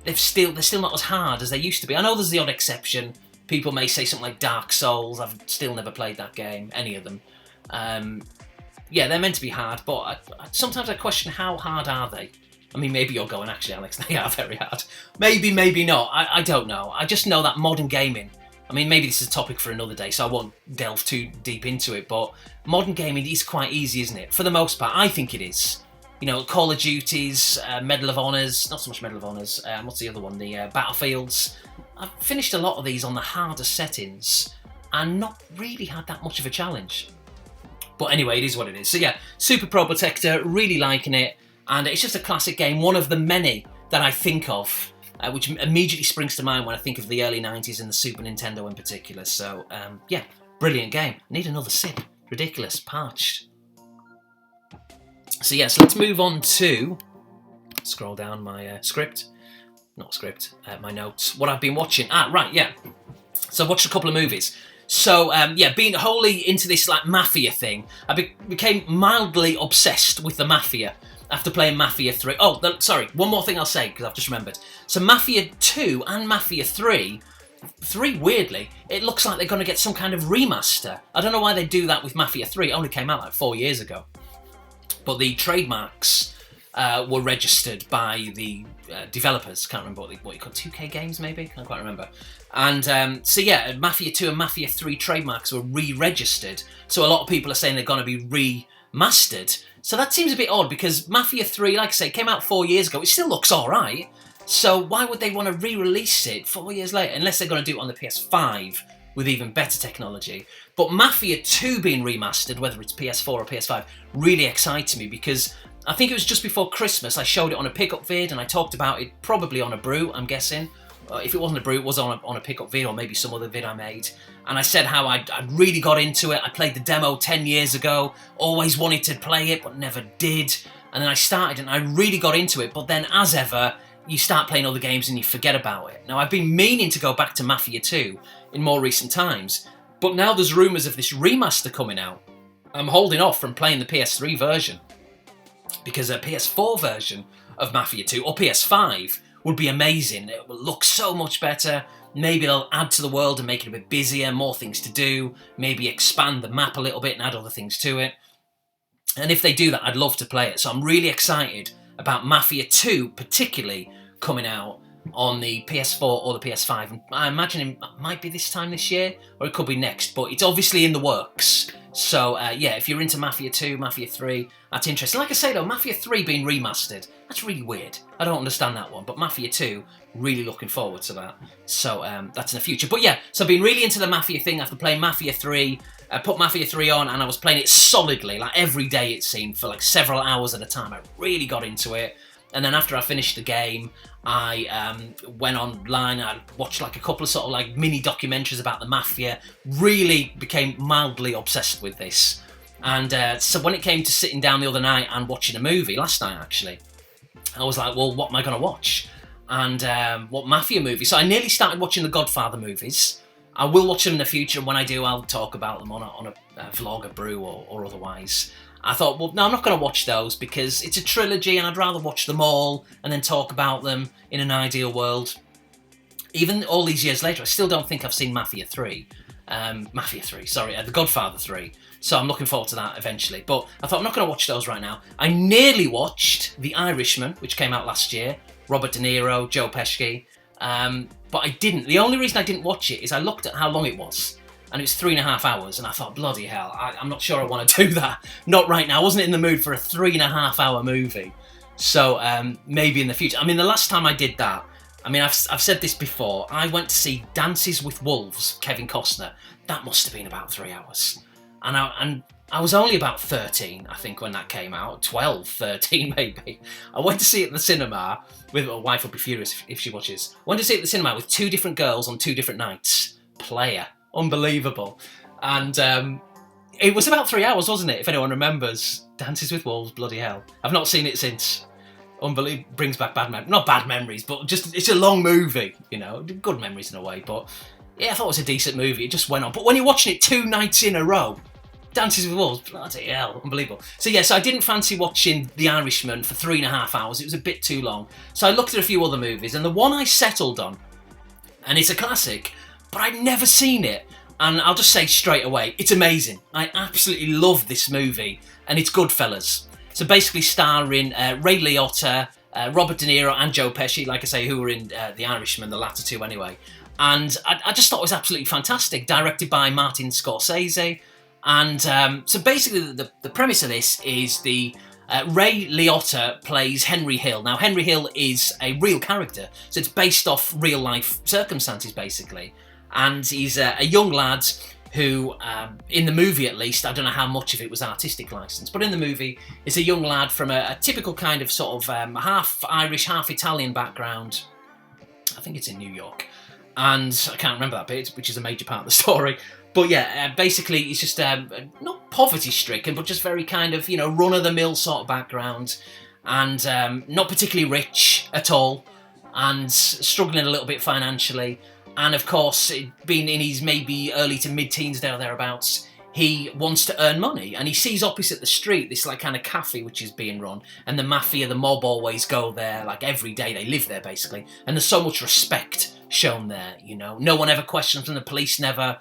they're still not as hard as they used to be. I know there's the odd exception. People may say something like Dark Souls. I've still never played that game, any of them. Yeah, they're meant to be hard, but sometimes I question, how hard are they? I mean, maybe you're going, actually, Alex, they are very hard. Maybe, maybe not. I don't know. I just know that modern gaming, I mean, maybe this is a topic for another day, so I won't delve too deep into it, but modern gaming is quite easy, isn't it? For the most part, I think it is. Call of Duties, Medal of Honors, not so much Medal of Honors, what's the other one, the Battlefields. I've finished a lot of these on the harder settings and not really had that much of a challenge. But anyway, it is what it is. So yeah, Super Pro Protector, really liking it, and it's just a classic game, one of the many that I think of, which immediately springs to mind when I think of the early 90s and the Super Nintendo in particular. So yeah, brilliant game. Need another sip. Ridiculous, parched. So yeah, so let's move on to, scroll down my my notes, what I've been watching. Right, yeah. So I've watched a couple of movies. So yeah, being wholly into this like Mafia thing, I became mildly obsessed with the Mafia after playing Mafia 3. Oh, sorry, one more thing I'll say, because I've just remembered. So Mafia 2 and Mafia 3, weirdly, it looks like they're going to get some kind of remaster. I don't know why they do that with Mafia 3, it only came out like 4 years ago. But the trademarks were registered by the developers. Can't remember what you call 2K Games, maybe? Can't quite remember. And so yeah, Mafia 2 and Mafia 3 trademarks were re-registered. So a lot of people are saying they're going to be remastered. So that seems a bit odd, because Mafia 3, like I say, came out 4 years ago. It still looks alright. So why would they want to re-release it 4 years later? Unless they're going to do it on the PS5 with even better technology. But Mafia 2 being remastered, whether it's PS4 or PS5, really excites me, because I think it was just before Christmas I showed it on a pickup vid, and I talked about it probably on a Brew, I'm guessing. If it wasn't a Brew, it was on a pickup vid, or maybe some other vid I made. And I said how I'd really got into it. I played the demo 10 years ago, always wanted to play it, but never did. And then I started, and I really got into it, but then, as ever, you start playing other games and you forget about it. Now, I've been meaning to go back to Mafia 2 in more recent times, but now there's rumours of this remaster coming out. I'm holding off from playing the PS3 version, because a PS4 version of Mafia 2, or PS5, would be amazing. It will look so much better. Maybe they'll add to the world and make it a bit busier, more things to do, maybe expand the map a little bit and add other things to it. And if they do that, I'd love to play it. So I'm really excited about Mafia 2, particularly coming out on the PS4 or the PS5. And I imagine it might be this time this year, or it could be next, but it's obviously in the works. So yeah, if you're into Mafia 2, Mafia 3, that's interesting. Like I say though, Mafia 3 being remastered, that's really weird. I don't understand that one, but Mafia 2, really looking forward to that. So that's in the future. But yeah, so I've been really into the Mafia thing after playing Mafia 3. I put Mafia 3 on and I was playing it solidly, like every day it seemed, for like several hours at a time. I really got into it. And then after I finished the game, I went online, I watched like a couple of sort of like mini documentaries about the Mafia, really became mildly obsessed with this. And so when it came to sitting down the other night and watching a movie, last night actually, I was like, well, what am I going to watch? And what Mafia movie? So I nearly started watching the Godfather movies. I will watch them in the future, and when I do, I'll talk about them on a vlog, a Brew, or otherwise. I thought, well, no, I'm not going to watch those because it's a trilogy and I'd rather watch them all and then talk about them in an ideal world. Even all these years later, I still don't think I've seen Mafia 3. The Godfather 3. So I'm looking forward to that eventually. But I thought, I'm not going to watch those right now. I nearly watched The Irishman, which came out last year. Robert De Niro, Joe Pesci. But I didn't. The only reason I didn't watch it is I looked at how long it was. And it was 3.5 hours, and I thought, bloody hell, I'm not sure I want to do that. Not right now. I wasn't in the mood for a 3.5 hour movie. So maybe in the future. I mean, the last time I did that, I mean, I've said this before, I went to see Dances with Wolves, Kevin Costner. That must have been about 3 hours. And I was only about 13, I think, when that came out. 12, 13 maybe. I went to see it at the cinema, with my wife will be furious if she watches. I went to see it at the cinema with 2 different girls on 2 different nights. Player. Unbelievable. And it was about 3 hours, wasn't it, if anyone remembers? Dances with Wolves, bloody hell. I've not seen it since. Unbelievable. Brings back bad memories. Not bad memories, but just, it's a long movie, you know. Good memories in a way, but yeah, I thought it was a decent movie. It just went on. But when you're watching it 2 nights in a row, Dances with Wolves, bloody hell, unbelievable. So yeah, so I didn't fancy watching The Irishman for 3.5 hours. It was a bit too long. So I looked at a few other movies, and the one I settled on, and it's a classic, but I'd never seen it. And I'll just say straight away, it's amazing. I absolutely love this movie, and it's Goodfellas. So basically starring Ray Liotta, Robert De Niro and Joe Pesci, like I say, who were in The Irishman, the latter 2 anyway. And I just thought it was absolutely fantastic, directed by Martin Scorsese. And so basically the premise of this is the Ray Liotta plays Henry Hill. Now, Henry Hill is a real character, so it's based off real-life circumstances, basically. And he's a young lad who, in the movie at least, I don't know how much of it was artistic license, but in the movie, is a young lad from a typical kind of sort of half Irish, half Italian background. I think it's in New York. And I can't remember that bit, which is a major part of the story. But yeah, basically, he's just not poverty-stricken, but just very kind of, run-of-the-mill sort of background. And not particularly rich at all. And struggling a little bit financially. And of course, being in his maybe early to mid-teens there or thereabouts, he wants to earn money. And he sees opposite the street this like kind of cafe which is being run. And the Mafia, the mob always go there, like every day. They live there, basically. And there's so much respect shown there, No one ever questions them. The police never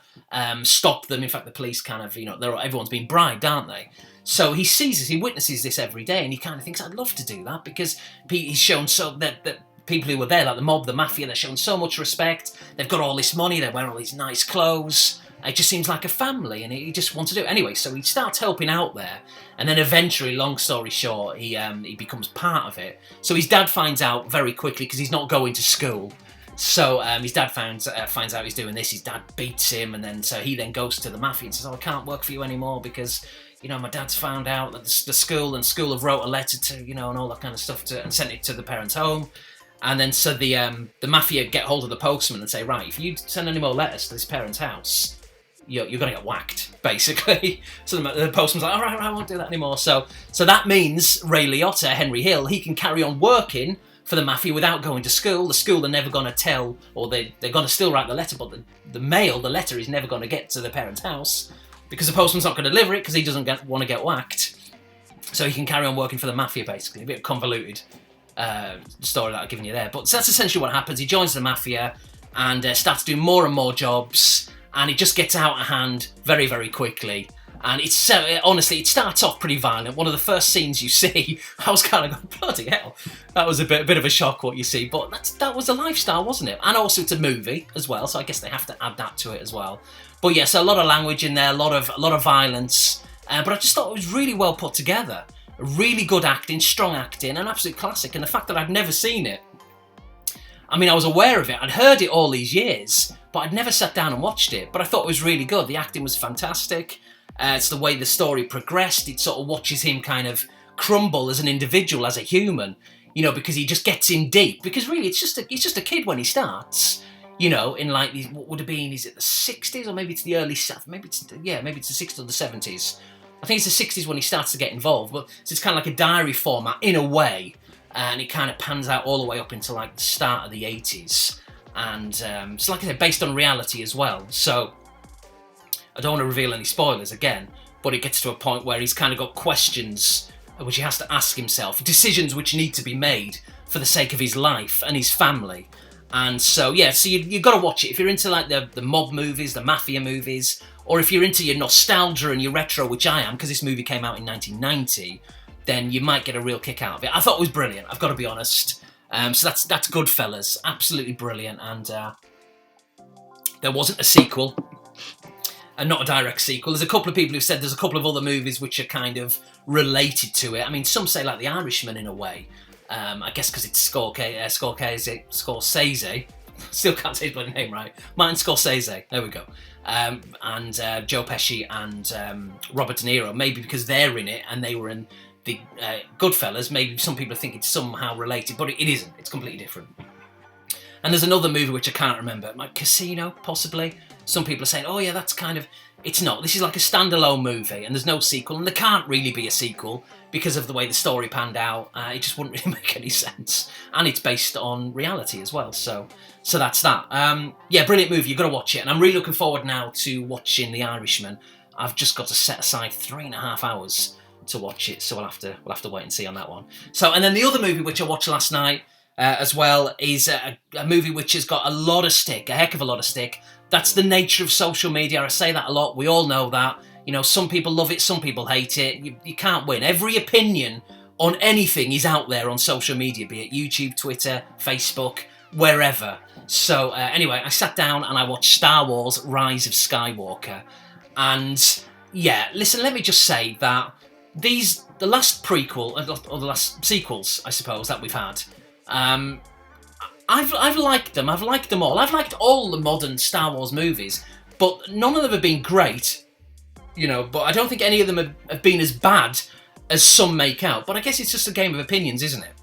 stop them. In fact, the police kind of, everyone's being bribed, aren't they? So he sees this, he witnesses this every day, and he kind of thinks, I'd love to do that, because he's shown so that people who were there, like the mob, the Mafia, they're shown so much respect. They've got all this money, they wear all these nice clothes. It just seems like a family, and he just wants to do it. Anyway, so he starts helping out there, and then eventually, long story short, he becomes part of it. So his dad finds out very quickly, because he's not going to school. So his dad finds out he's doing this. His dad beats him, and then so he then goes to the Mafia and says, I can't work for you anymore because, my dad's found out that the school have wrote a letter to, and all that kind of stuff and sent it to the parents' home. And then so the Mafia get hold of the postman and say, right, if you send any more letters to this parent's house, you're going to get whacked, basically. So the postman's like, all right, I won't do that anymore. So that means Ray Liotta, Henry Hill, he can carry on working for the Mafia without going to school. The school are never going to tell, or they're going to still write the letter, but the letter is never going to get to the parent's house because the postman's not going to deliver it because he doesn't want to get whacked. So he can carry on working for the Mafia, basically. A bit convoluted story that I've given you there. But so that's essentially what happens. He joins the Mafia and starts doing more and more jobs, and it just gets out of hand very, very quickly. And it's honestly, it starts off pretty violent. One of the first scenes you see, I was kind of going, bloody hell. That was a bit of a shock what you see. But that was a lifestyle, wasn't it? And also it's a movie as well, so I guess they have to add that to it as well. But yeah, so a lot of language in there, a lot of violence. But I just thought it was really well put together. Really good acting, strong acting, an absolute classic. And the fact that I'd never seen it, I mean, I was aware of it. I'd heard it all these years, but I'd never sat down and watched it. But I thought it was really good. The acting was fantastic. It's the way the story progressed. It sort of watches him kind of crumble as an individual, as a human, because he just gets in deep. Because really, he's just a kid when he starts, in like, what would have been, is it the 60s or maybe it's the early 70s? Maybe it's the 60s or the 70s. I think it's the 60s when he starts to get involved. But so it's kind of like a diary format in a way, and it kind of pans out all the way up into like the start of the 80s. And so like I said, based on reality as well. So I don't want to reveal any spoilers again, but it gets to a point where he's kind of got questions which he has to ask himself, decisions which need to be made for the sake of his life and his family. And so, yeah, so you've got to watch it. If you're into like the mob movies, the Mafia movies, or if you're into your nostalgia and your retro, which I am, because this movie came out in 1990, then you might get a real kick out of it. I thought it was brilliant, I've got to be honest. So that's Goodfellas, absolutely brilliant. And there wasn't a sequel. And not a direct sequel. There's a couple of people who said there's a couple of other movies which are kind of related to it. I mean, some say like The Irishman in a way. I guess because it's Scorsese. Still can't say his bloody name right. Martin Scorsese. There we go. And Joe Pesci and Robert De Niro. Maybe because they're in it and they were in the Goodfellas. Maybe some people think it's somehow related, but it isn't. It's completely different. And there's another movie which I can't remember. Like Casino, possibly. Some people are saying, oh yeah, that's kind of... It's not. This is like a standalone movie, and there's no sequel, and there can't really be a sequel because of the way the story panned out. It just wouldn't really make any sense. And it's based on reality as well, so that's that. Yeah, brilliant movie. You've got to watch it, and I'm really looking forward now to watching The Irishman. I've just got to set aside 3.5 hours to watch it, so we'll have to wait and see on that one. So, and then the other movie which I watched last night as well is a movie which has got a lot of stick, a heck of a lot of stick. That's the nature of social media. I say that a lot. We all know that. Some people love it, some people hate it. You can't win. Every opinion on anything is out there on social media, be it YouTube, Twitter, Facebook, wherever. So anyway, I sat down and I watched Star Wars Rise of Skywalker. And yeah, listen, let me just say that the last prequel, or the last sequels, I suppose, that we've had, I've liked them. I've liked them all. I've liked all the modern Star Wars movies, but none of them have been great, but I don't think any of them have been as bad as some make out. But I guess it's just a game of opinions, isn't it?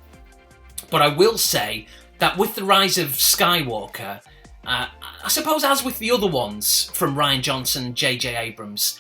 But I will say that with the rise of Skywalker, I suppose as with the other ones from Rian Johnson, J.J. Abrams,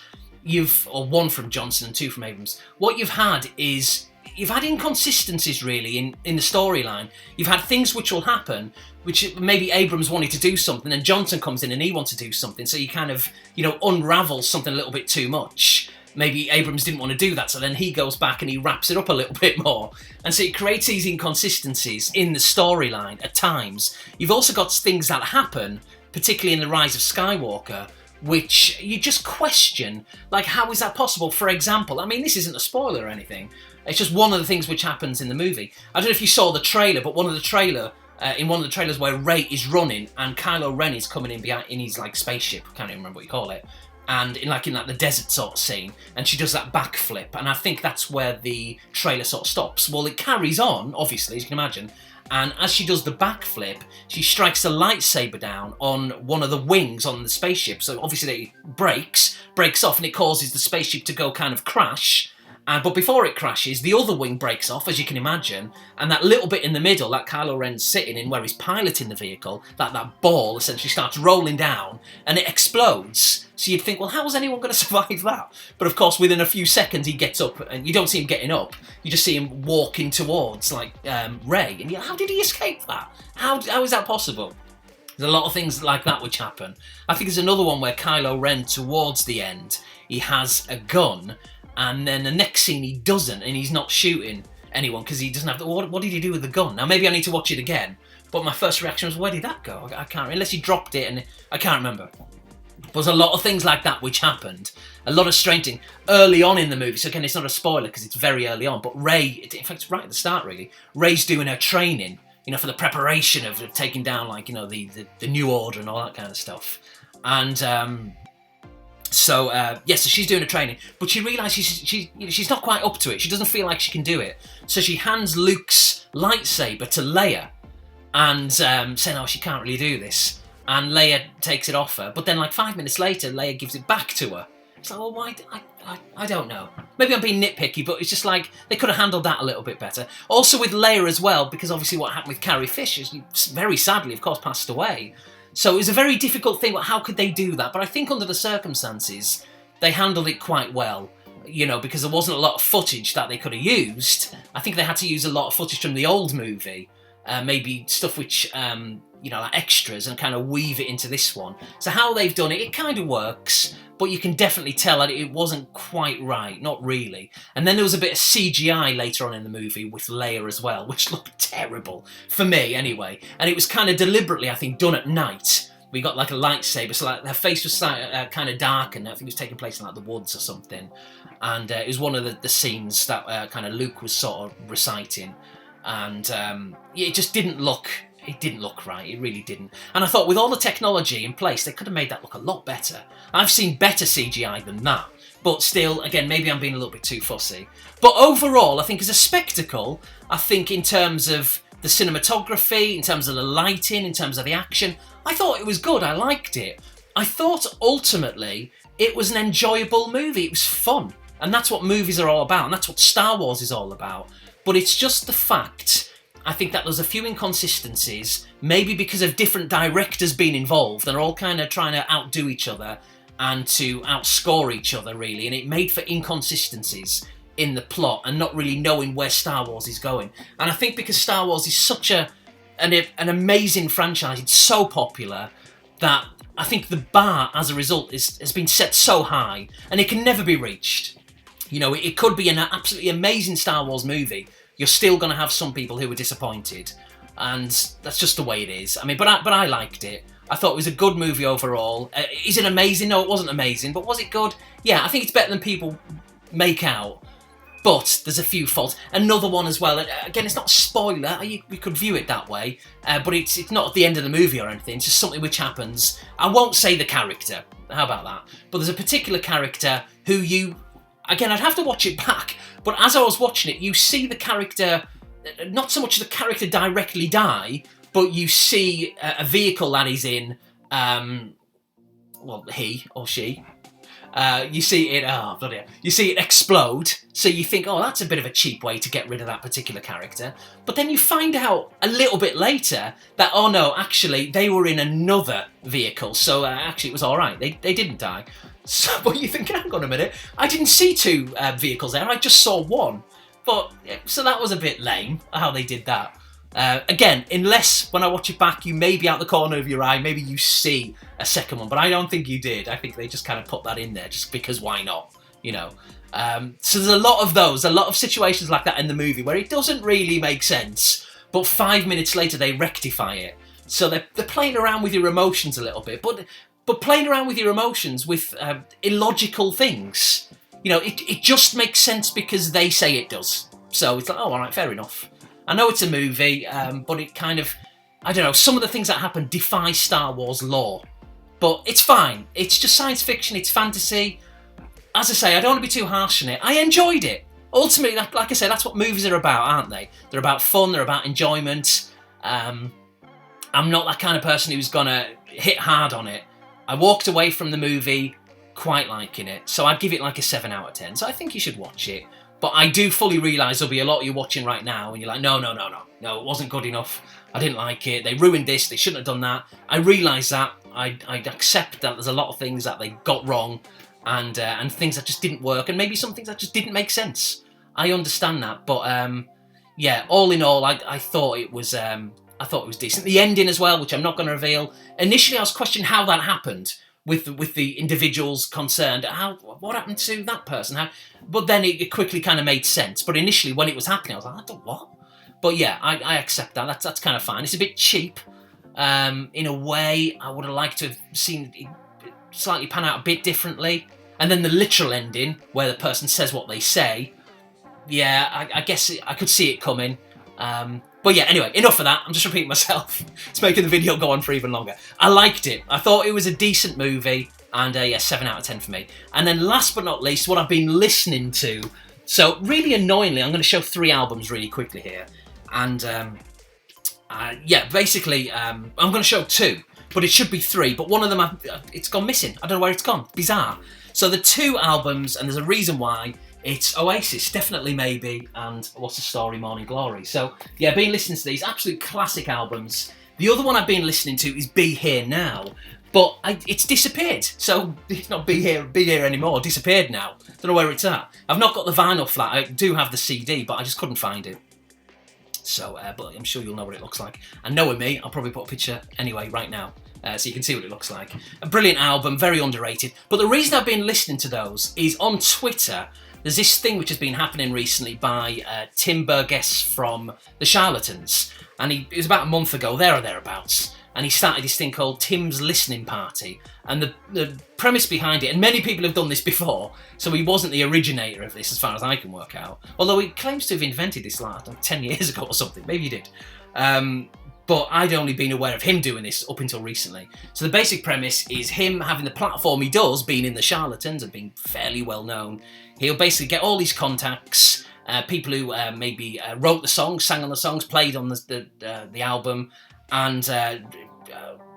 or one from Johnson and two from Abrams, what you've had is you've had inconsistencies really in the storyline. You've had things which will happen, which maybe Abrams wanted to do something and Johnson comes in and he wants to do something, so you kind of, unravel something a little bit too much. Maybe Abrams didn't want to do that, so then he goes back and he wraps it up a little bit more. And so it creates these inconsistencies in the storyline at times. You've also got things that happen, particularly in The Rise of Skywalker, which you just question, like, how is that possible? For example, I mean, this isn't a spoiler or anything. It's just one of the things which happens in the movie. I don't know if you saw the trailer, but in one of the trailers where Rey is running and Kylo Ren is coming in behind in his spaceship, I can't even remember what you call it, and in the desert sort of scene, and she does that backflip, and I think that's where the trailer sort of stops. Well, it carries on, obviously, as you can imagine, and as she does the backflip, she strikes a lightsaber down on one of the wings on the spaceship, so obviously it breaks off, and it causes the spaceship to go kind of crash. But before it crashes, the other wing breaks off, as you can imagine, and that little bit in the middle, that Kylo Ren's sitting in, where he's piloting the vehicle, that ball essentially starts rolling down, and it explodes. So you'd think, well, how was anyone going to survive that? But of course, within a few seconds, he gets up, and you don't see him getting up. You just see him walking towards, Rey, and you're like, how did he escape that? How is that possible? There's a lot of things like that which happen. I think there's another one where Kylo Ren, towards the end, he has a gun, and then the next scene he doesn't, and he's not shooting anyone because he doesn't have the... What did he do with the gun? Now, maybe I need to watch it again, but my first reaction was, where did that go? I can't... Unless he dropped it, and I can't remember. There's a lot of things like that which happened. A lot of strange things early on in the movie. So again, it's not a spoiler because it's very early on, but Rey... In fact, it's right at the start, really. Rey's doing her training, for the preparation of taking down, the New Order and all that kind of stuff. And... So she's doing a training, but she realises she's not quite up to it. She doesn't feel like she can do it. So she hands Luke's lightsaber to Leia and saying, oh, she can't really do this. And Leia takes it off her. But then 5 minutes later, Leia gives it back to her. It's like, well, why? I don't know. Maybe I'm being nitpicky, but it's just they could have handled that a little bit better. Also with Leia as well, because obviously what happened with Carrie Fisher, she very sadly, of course, passed away. So it was a very difficult thing. How could they do that? But I think under the circumstances, they handled it quite well, because there wasn't a lot of footage that they could have used. I think they had to use a lot of footage from the old movie, maybe stuff which, like extras, and kind of weave it into this one. So how they've done it, it kind of works, but you can definitely tell that it wasn't quite right, not really. And then there was a bit of CGI later on in the movie with Leia as well, which looked terrible, for me anyway. And it was kind of deliberately, I think, done at night. We got a lightsaber, so her face was kind of darkened. I think it was taking place in the woods or something. And it was one of the scenes that kind of Luke was sort of reciting. And it just didn't look... It didn't look right, it really didn't. And I thought with all the technology in place, they could have made that look a lot better. I've seen better CGI than that. But still, again, maybe I'm being a little bit too fussy. But overall, I think as a spectacle, I think in terms of the cinematography, in terms of the lighting, in terms of the action, I thought it was good, I liked it. I thought ultimately it was an enjoyable movie, it was fun. And that's what movies are all about, and that's what Star Wars is all about. But it's just the fact... I think that there's a few inconsistencies, maybe because of different directors being involved. They're all kind of trying to outdo each other and to outscore each other, really. And it made for inconsistencies in the plot and not really knowing where Star Wars is going. And I think because Star Wars is such an amazing franchise, it's so popular, that I think the bar, as a result, has been set so high, and it can never be reached. It could be an absolutely amazing Star Wars movie. You're still going to have some people who were disappointed, and that's just the way it is. I mean, but I liked it. I thought it was a good movie overall. Is it amazing? No, it wasn't amazing, but was it good? Yeah, I think it's better than people make out, but there's a few faults. Another one as well, again, it's not a spoiler, we could view it that way, but it's not at the end of the movie or anything, it's just something which happens. I won't say the character, how about that? But there's a particular character who you again, I'd have to watch it back, but as I was watching it, you see the character, not so much the character directly die, but you see a vehicle that he's in, well, he or she, you see it, oh, bloody hell. You see it explode, so you think, oh, that's a bit of a cheap way to get rid of that particular character. But then you find out a little bit later that, oh no, actually, they were in another vehicle, so actually it was all right. They didn't die. So, but you think, hang on a minute, I didn't see two vehicles there, I just saw one. But, so that was a bit lame, how they did that. Again, unless when I watch it back, you may be out the corner of your eye, maybe you see a second one, but I don't think you did. I think they just kind of put that in there just because why not, you know. So there's a lot of those, a lot of situations like that in the movie where it doesn't really make sense, but 5 minutes later they rectify it. So they're playing around with your emotions a little bit, but playing around with your emotions with illogical things. You know, it just makes sense because they say it does. So it's like, oh, all right, fair enough. I know it's a movie, but it kind of, I don't know, some of the things that happen defy Star Wars lore. But it's fine. It's just science fiction, it's fantasy. As I say, I don't want to be too harsh on it. I enjoyed it. Ultimately, like I said, that's what movies are about, aren't they? They're about fun, they're about enjoyment. I'm not that kind of person who's going to hit hard on it. I walked away from the movie quite liking it, so I'd give it like a 7 out of 10. So I think you should watch it. But I do fully realise there'll be a lot of you watching right now and you're like, no, it wasn't good enough. I didn't like it. They ruined this. They shouldn't have done that. I realise that. I accept that there's a lot of things that they got wrong and things that just didn't work and maybe some things that just didn't make sense. I understand that. But yeah, all in all, I thought it was decent. The ending as well, which I'm not going to reveal. Initially, I was questioning how that happened. With the individuals concerned, what happened to that person? But then it quickly kind of made sense. But initially, when it was happening, I was like, I don't what? But yeah, I accept that. That's kind of fine. It's a bit cheap in a way. I would have liked to have seen it slightly pan out a bit differently. And then the literal ending, where the person says what they say, yeah, I guess I could see it coming. But yeah, anyway, enough of that. I'm just repeating myself. It's making the video go on for even longer. I liked it. I thought it was a decent movie. And yeah, 7 out of 10 for me. And then last but not least, what I've been listening to. So really annoyingly, I'm going to show 3 albums really quickly here. And yeah, basically, I'm going to show 2. But it should be 3. But one of them, it's gone missing. I don't know where it's gone. Bizarre. So the 2 albums, and there's a reason why. It's Oasis, Definitely Maybe, and What's the Story, Morning Glory. So, yeah, I've been listening to these absolute classic albums. The other one I've been listening to is Be Here Now, but it's disappeared. So, it's not Be Here anymore, disappeared now. Don't know where it's at. I've not got the vinyl flat, I do have the CD, but I just couldn't find it. So, but I'm sure you'll know what it looks like. And knowing me, I'll probably put a picture anyway right now. So you can see what it looks like. A brilliant album, very underrated. But the reason I've been listening to those is on Twitter. There's this thing which has been happening recently by Tim Burgess from The Charlatans. And it was about a month ago, there or thereabouts. And he started this thing called Tim's Listening Party. And the premise behind it, and many people have done this before, so he wasn't the originator of this as far as I can work out. Although he claims to have invented this like 10 years ago or something. Maybe he did. But I'd only been aware of him doing this up until recently. So the basic premise is him having the platform he does, being in The Charlatans and being fairly well known. He'll basically get all these contacts, people who maybe wrote the songs, sang on the songs, played on the album, and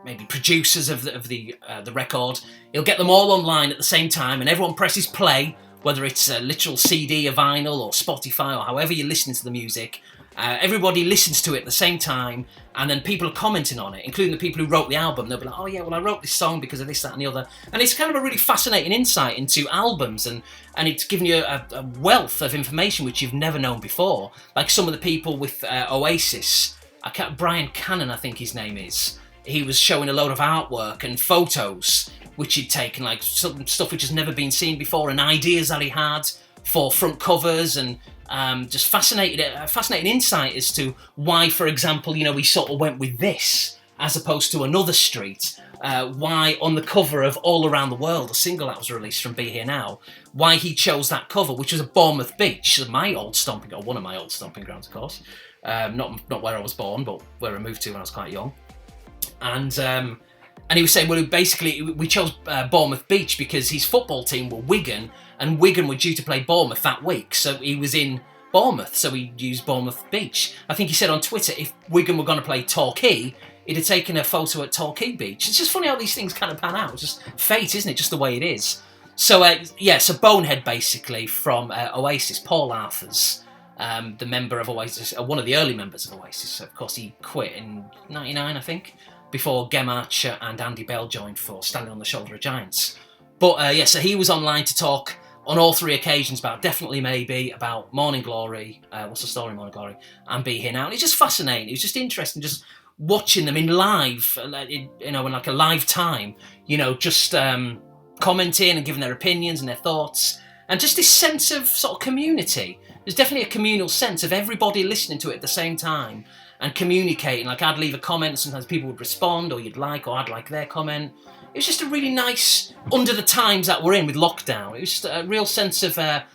maybe producers of the record. He'll get them all online at the same time, and everyone presses play, whether it's a literal CD, a vinyl, or Spotify, or however you're listening to the music. Everybody listens to it at the same time, and then people are commenting on it, including the people who wrote the album. They'll be like, oh yeah, well I wrote this song because of this, that and the other. And it's kind of a really fascinating insight into albums, and it's giving you a wealth of information which you've never known before. Like some of the people with Oasis, Brian Cannon I think his name is, he was showing a load of artwork and photos which he'd taken, like some stuff which has never been seen before, and ideas that he had for front covers, and just fascinating insight as to why, for example, he sort of went with this as opposed to another street. Why on the cover of All Around the World, a single that was released from Be Here Now, why he chose that cover, which was a Bournemouth Beach, my old stomping, or one of my old stomping grounds, of course. Not where I was born, but where I moved to when I was quite young. And And he was saying, well, basically, we chose Bournemouth Beach because his football team were Wigan, and Wigan were due to play Bournemouth that week. So he was in Bournemouth, so he used Bournemouth Beach. I think he said on Twitter, if Wigan were going to play Torquay, he'd have taken a photo at Torquay Beach. It's just funny how these things kind of pan out. It's just fate, isn't it? Just the way it is. So, so Bonehead, basically, from Oasis, Paul Arthurs, the member of Oasis, one of the early members of Oasis. So, of course, he quit in '99, I think, before Gem Archer and Andy Bell joined for Standing on the Shoulder of Giants. But, so he was online to talk on all 3 occasions about Definitely Maybe, about Morning Glory, What's the Story, Morning Glory, and Be Here Now. And it's just fascinating. It was just interesting, just watching them in live, in like a live time, just commenting and giving their opinions and their thoughts. And just this sense of sort of community. There's definitely a communal sense of everybody listening to it at the same time and communicating. Like, I'd leave a comment, sometimes people would respond, or I'd like their comment. It was just a really nice, under the times that we're in with lockdown, it was just a real sense of a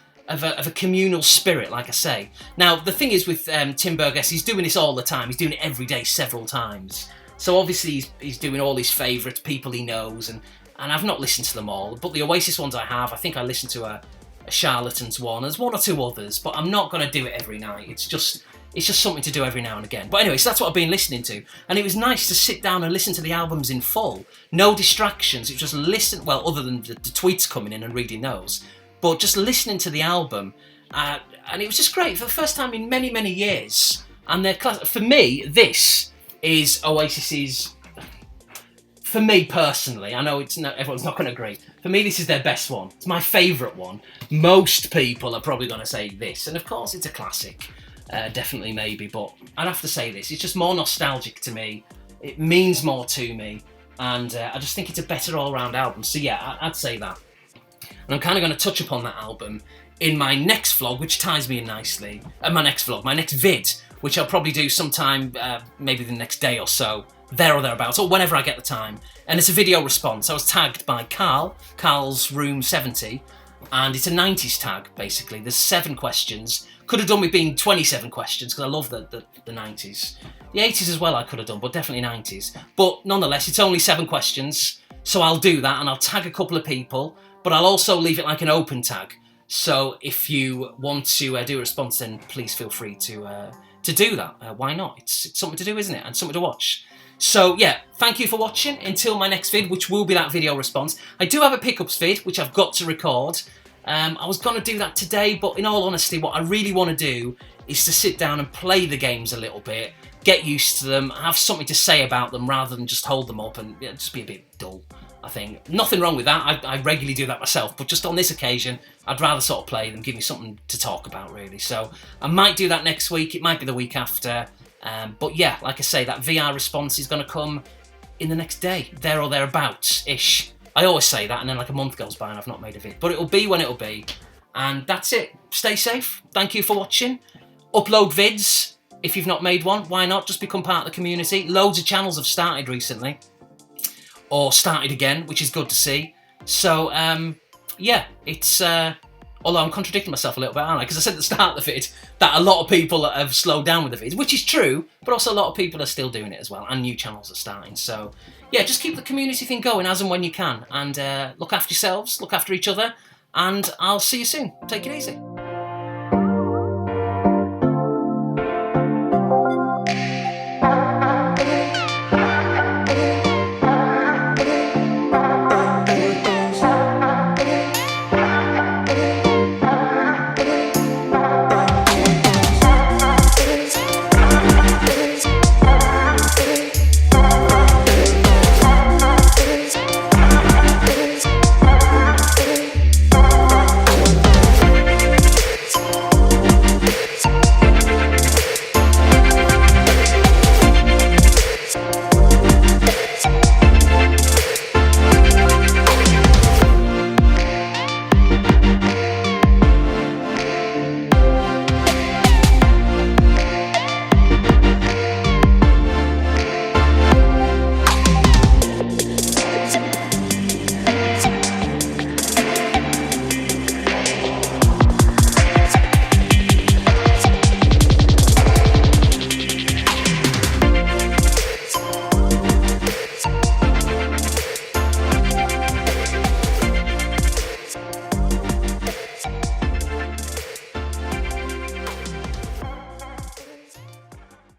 communal spirit, like I say. Now, the thing is with Tim Burgess, he's doing this all the time. He's doing it every day, several times. So obviously he's doing all his favourites, people he knows, and I've not listened to them all. But the Oasis ones I have. I think I listened to a Charlatans one. There's 1 or 2 others, but I'm not going to do it every night. It's just something to do every now and again. But anyway, so that's what I've been listening to. And it was nice to sit down and listen to the albums in full. No distractions. It was just listen, well, other than the tweets coming in and reading those. But just listening to the album. And it was just great for the first time in many, many years. And for me, this is Oasis's... For me personally, I know everyone's not going to agree. For me, this is their best one. It's my favourite one. Most people are probably going to say this. And of course, it's a classic. Definitely Maybe, but I'd have to say this. It's just more nostalgic to me. It means more to me, and I just think it's a better all-round album. So yeah, I'd say that. And I'm kind of going to touch upon that album in my next vlog, which ties me in nicely. My next vid, which I'll probably do sometime, maybe the next day or so, there or thereabouts, or whenever I get the time. And it's a video response. I was tagged by Carl's Room 70, and it's a 90s tag, basically. There's 7 questions. Could have done with being 27 questions, because I love the 90s. The 80s as well I could have done, but definitely 90s. But nonetheless, it's only 7 questions, so I'll do that, and I'll tag a couple of people, but I'll also leave it like an open tag. So if you want to do a response, then please feel free to do that. Why not? It's something to do, isn't it? And something to watch. So yeah, thank you for watching. Until my next vid, which will be that video response. I do have a pickups vid, which I've got to record. I was going to do that today, but in all honesty, what I really want to do is to sit down and play the games a little bit, get used to them, have something to say about them rather than just hold them up and just be a bit dull, I think. Nothing wrong with that, I regularly do that myself, but just on this occasion, I'd rather sort of play them, give me something to talk about, really. So I might do that next week, it might be the week after, but yeah, like I say, that VR response is going to come in the next day, there or thereabouts-ish. I always say that, and then like a month goes by and I've not made a vid. But it'll be when it'll be. And that's it. Stay safe. Thank you for watching. Upload vids. If you've not made one, why not? Just become part of the community. Loads of channels have started recently. Or started again, which is good to see. So, yeah, it's... although I'm contradicting myself a little bit, aren't I? Because I said at the start of the vid that a lot of people have slowed down with the vids, which is true, but also a lot of people are still doing it as well, and new channels are starting. So, yeah, just keep the community thing going as and when you can, and look after yourselves, look after each other, and I'll see you soon. Take it easy.